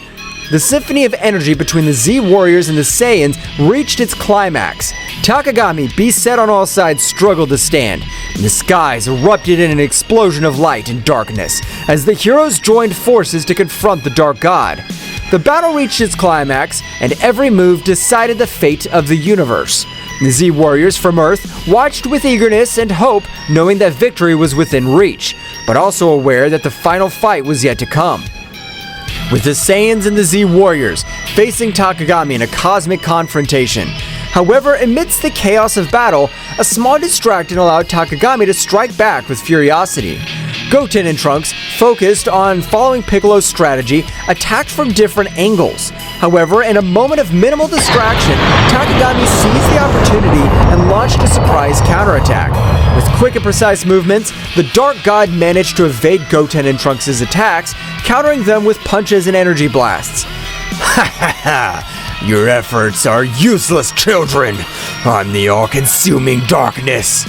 The symphony of energy between the Z-Warriors and the Saiyans reached its climax. Takagami, beset on all sides, struggled to stand, and the skies erupted in an explosion of light and darkness as the heroes joined forces to confront the Dark God. The battle reached its climax, and every move decided the fate of the universe. The Z-Warriors from Earth watched with eagerness and hope, knowing that victory was within reach, but also aware that the final fight was yet to come. With the Saiyans and the Z-Warriors facing Takagami in a cosmic confrontation. However, amidst the chaos of battle, a small distraction allowed Takagami to strike back with furiosity. Goten and Trunks, focused on following Piccolo's strategy, attacked from different angles. However, in a moment of minimal distraction, Takagami seized the opportunity and launched a surprise counterattack. With quick and precise movements, the Dark God managed to evade Goten and Trunks' attacks, countering them with punches and energy blasts. Ha ha ha! Your efforts are useless, children! I'm the all-consuming darkness!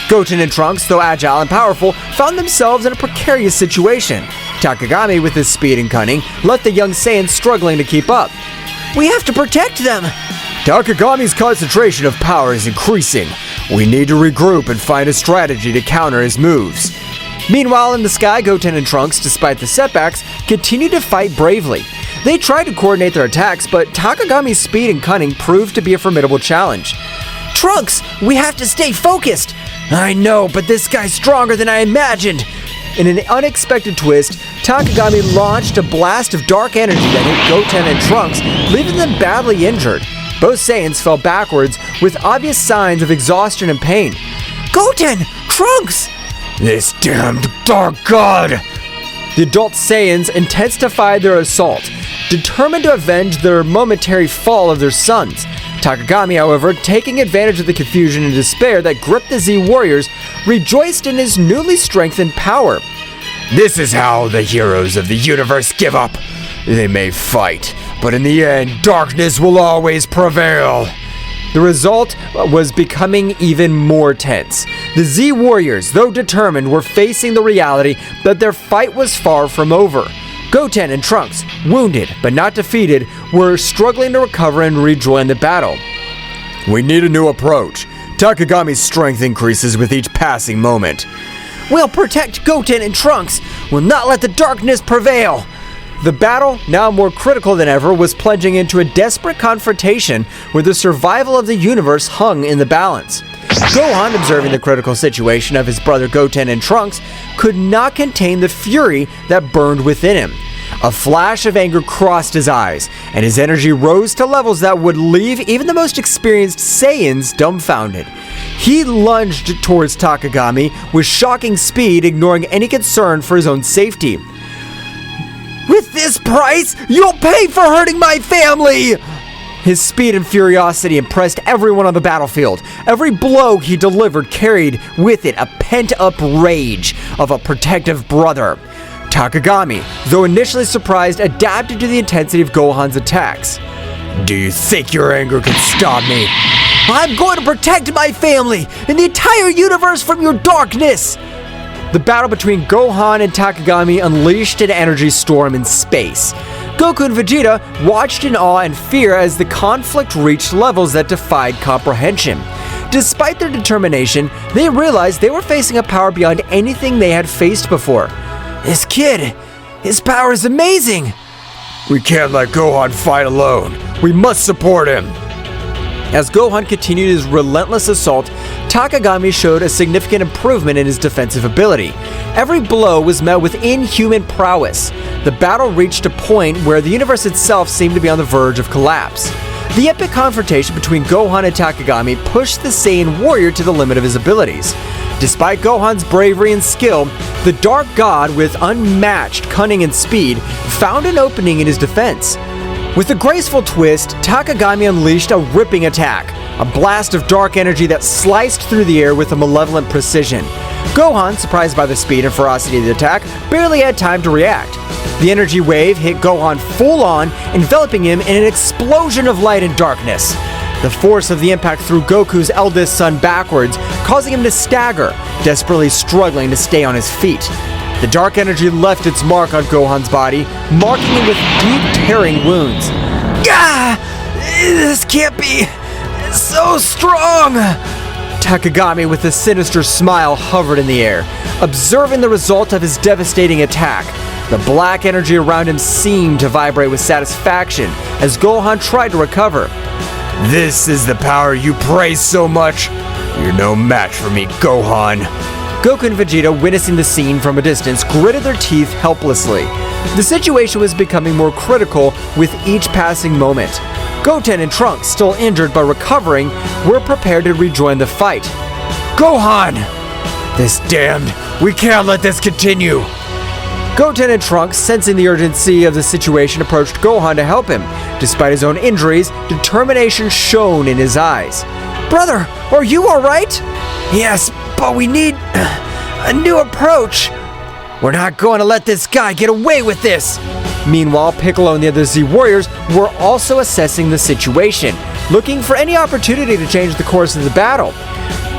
Goten and Trunks, though agile and powerful, found themselves in a precarious situation. Takagami, with his speed and cunning, left the young Saiyans struggling to keep up. We have to protect them! Takagami's concentration of power is increasing. We need to regroup and find a strategy to counter his moves. Meanwhile, in the sky, Goten and Trunks, despite the setbacks, continued to fight bravely. They tried to coordinate their attacks, but Takagami's speed and cunning proved to be a formidable challenge. Trunks, we have to stay focused! I know, but this guy's stronger than I imagined! In an unexpected twist, Takagami launched a blast of dark energy that hit Goten and Trunks, leaving them badly injured. Both Saiyans fell backwards with obvious signs of exhaustion and pain. Goten! Trunks! This damned Dark God! The adult Saiyans intensified their assault, determined to avenge their momentary fall of their sons. Takami, however, taking advantage of the confusion and despair that gripped the Z warriors, rejoiced in his newly strengthened power. This is how the heroes of the universe give up. They may fight, but in the end, darkness will always prevail. The result was becoming even more tense. The Z warriors, though determined, were facing the reality that their fight was far from over. Goten and Trunks, wounded but not defeated, were struggling to recover and rejoin the battle. We need a new approach. Takagami's strength increases with each passing moment. We'll protect Goten and Trunks. We'll not let the darkness prevail. The battle, now more critical than ever, was plunging into a desperate confrontation where the survival of the universe hung in the balance. Gohan, observing the critical situation of his brother Goten and Trunks, could not contain the fury that burned within him. A flash of anger crossed his eyes, and his energy rose to levels that would leave even the most experienced Saiyans dumbfounded. He lunged towards Takagami with shocking speed, ignoring any concern for his own safety. With this price, you'll pay for hurting my family! His speed and furiosity impressed everyone on the battlefield. Every blow he delivered carried with it a pent-up rage of a protective brother. Takagami, though initially surprised, adapted to the intensity of Gohan's attacks. Do you think your anger can stop me? I'm going to protect my family and the entire universe from your darkness! The battle between Gohan and Takagami unleashed an energy storm in space. Goku and Vegeta watched in awe and fear as the conflict reached levels that defied comprehension. Despite their determination, they realized they were facing a power beyond anything they had faced before. This kid, his power is amazing! We can't let Gohan fight alone. We must support him. As Gohan continued his relentless assault, Takagami showed a significant improvement in his defensive ability. Every blow was met with inhuman prowess. The battle reached a point where the universe itself seemed to be on the verge of collapse. The epic confrontation between Gohan and Takagami pushed the Saiyan warrior to the limit of his abilities. Despite Gohan's bravery and skill, the Dark God, with unmatched cunning and speed, found an opening in his defense. With a graceful twist, Takagami unleashed a ripping attack, a blast of dark energy that sliced through the air with a malevolent precision. Gohan, surprised by the speed and ferocity of the attack, barely had time to react. The energy wave hit Gohan full on, enveloping him in an explosion of light and darkness. The force of the impact threw Goku's eldest son backwards, causing him to stagger, desperately struggling to stay on his feet. The dark energy left its mark on Gohan's body, marking him with deep, tearing wounds. Gah! This can't be so strong! Takagami, with a sinister smile, hovered in the air, observing the result of his devastating attack. The black energy around him seemed to vibrate with satisfaction as Gohan tried to recover. This is the power you praise so much. You're no match for me, Gohan. Goku and Vegeta, witnessing the scene from a distance, gritted their teeth helplessly. The situation was becoming more critical with each passing moment. Goten and Trunks, still injured but recovering, were prepared to rejoin the fight. Gohan! This damned, we can't let this continue. Goten and Trunks, sensing the urgency of the situation, approached Gohan to help him. Despite his own injuries, determination shone in his eyes. Brother, are you alright? Yes, but we need a new approach. We're not going to let this guy get away with this. Meanwhile, Piccolo and the other Z warriors were also assessing the situation, looking for any opportunity to change the course of the battle.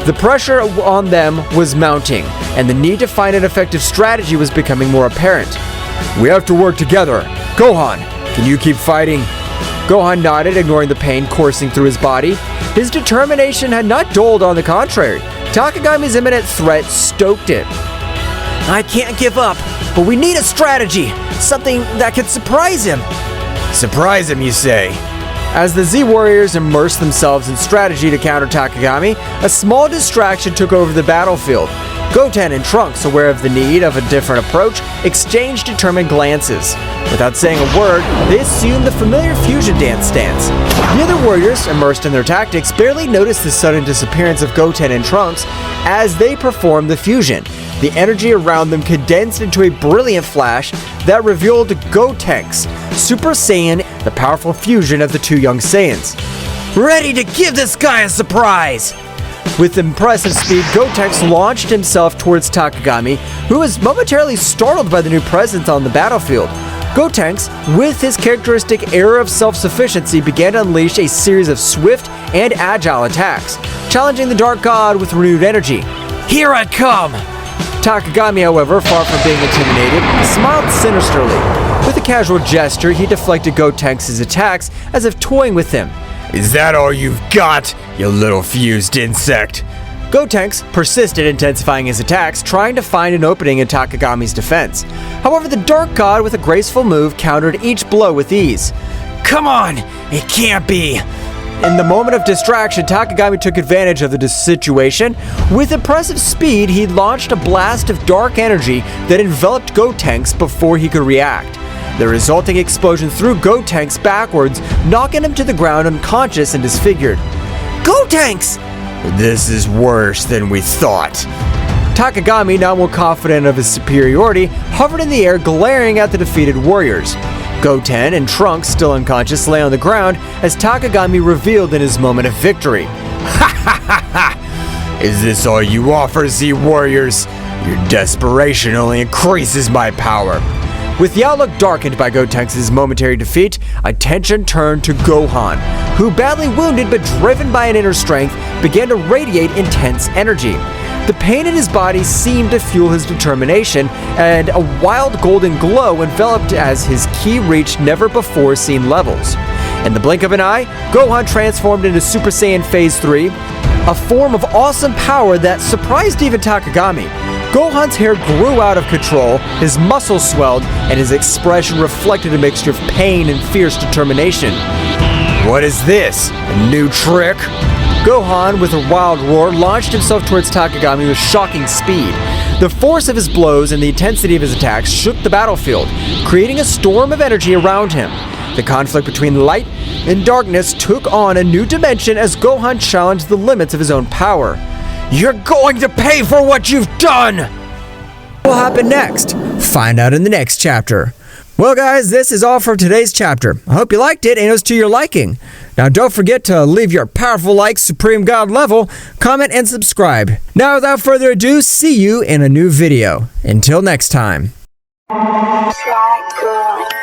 The pressure on them was mounting, and the need to find an effective strategy was becoming more apparent. We have to work together. Gohan, can you keep fighting? Gohan nodded, ignoring the pain coursing through his body. His determination had not dulled, on the contrary. Takagami's imminent threat stoked it. I can't give up, but we need a strategy, something that could surprise him. Surprise him, you say? As the Z warriors immersed themselves in strategy to counter Takagami, a small distraction took over the battlefield. Goten and Trunks, aware of the need of a different approach, exchanged determined glances. Without saying a word, they assumed the familiar fusion dance stance. The other warriors, immersed in their tactics, barely noticed the sudden disappearance of Goten and Trunks as they performed the fusion. The energy around them condensed into a brilliant flash that revealed Gotenks, Super Saiyan, the powerful fusion of the two young Saiyans. Ready to give this guy a surprise! With impressive speed, Gotenks launched himself towards Takami, who was momentarily startled by the new presence on the battlefield. Gotenks, with his characteristic air of self-sufficiency, began to unleash a series of swift and agile attacks, challenging the Dark God with renewed energy. Here I come! Takami, however, far from being intimidated, smiled sinisterly. With a casual gesture, he deflected Gotenks' attacks as if toying with him. Is that all you've got, you little fused insect? Gotenks persisted, intensifying his attacks, trying to find an opening in Takagami's defense. However, the Dark God, with a graceful move, countered each blow with ease. Come on! It can't be! In the moment of distraction, Takagami took advantage of the situation. With impressive speed, he launched a blast of dark energy that enveloped Gotenks before he could react. The resulting explosion threw Gotenks backwards, knocking him to the ground unconscious and disfigured. Gotenks! This is worse than we thought. Takagami, now more confident of his superiority, hovered in the air, glaring at the defeated warriors. Goten and Trunks, still unconscious, lay on the ground as Takagami revealed in his moment of victory. Ha ha ha ha! Is this all you offer, Z Warriors? Your desperation only increases my power. With the outlook darkened by Gotenks' momentary defeat, attention turned to Gohan, who, badly wounded but driven by an inner strength, began to radiate intense energy. The pain in his body seemed to fuel his determination, and a wild golden glow enveloped as his ki reached never-before-seen levels. In the blink of an eye, Gohan transformed into Super Saiyan Phase 3, a form of awesome power that surprised even Takagami. Gohan's hair grew out of control, his muscles swelled, and his expression reflected a mixture of pain and fierce determination. What is this? A new trick? Gohan, with a wild roar, launched himself towards Takagami with shocking speed. The force of his blows and the intensity of his attacks shook the battlefield, creating a storm of energy around him. The conflict between light and darkness took on a new dimension as Gohan challenged the limits of his own power. You're going to pay for what you've done! What will happen next? Find out in the next chapter. Well guys, this is all for today's chapter. I hope you liked it and it was to your liking. Now don't forget to leave your powerful like, Supreme God level, comment and subscribe. Now without further ado, see you in a new video. Until next time. Sparring.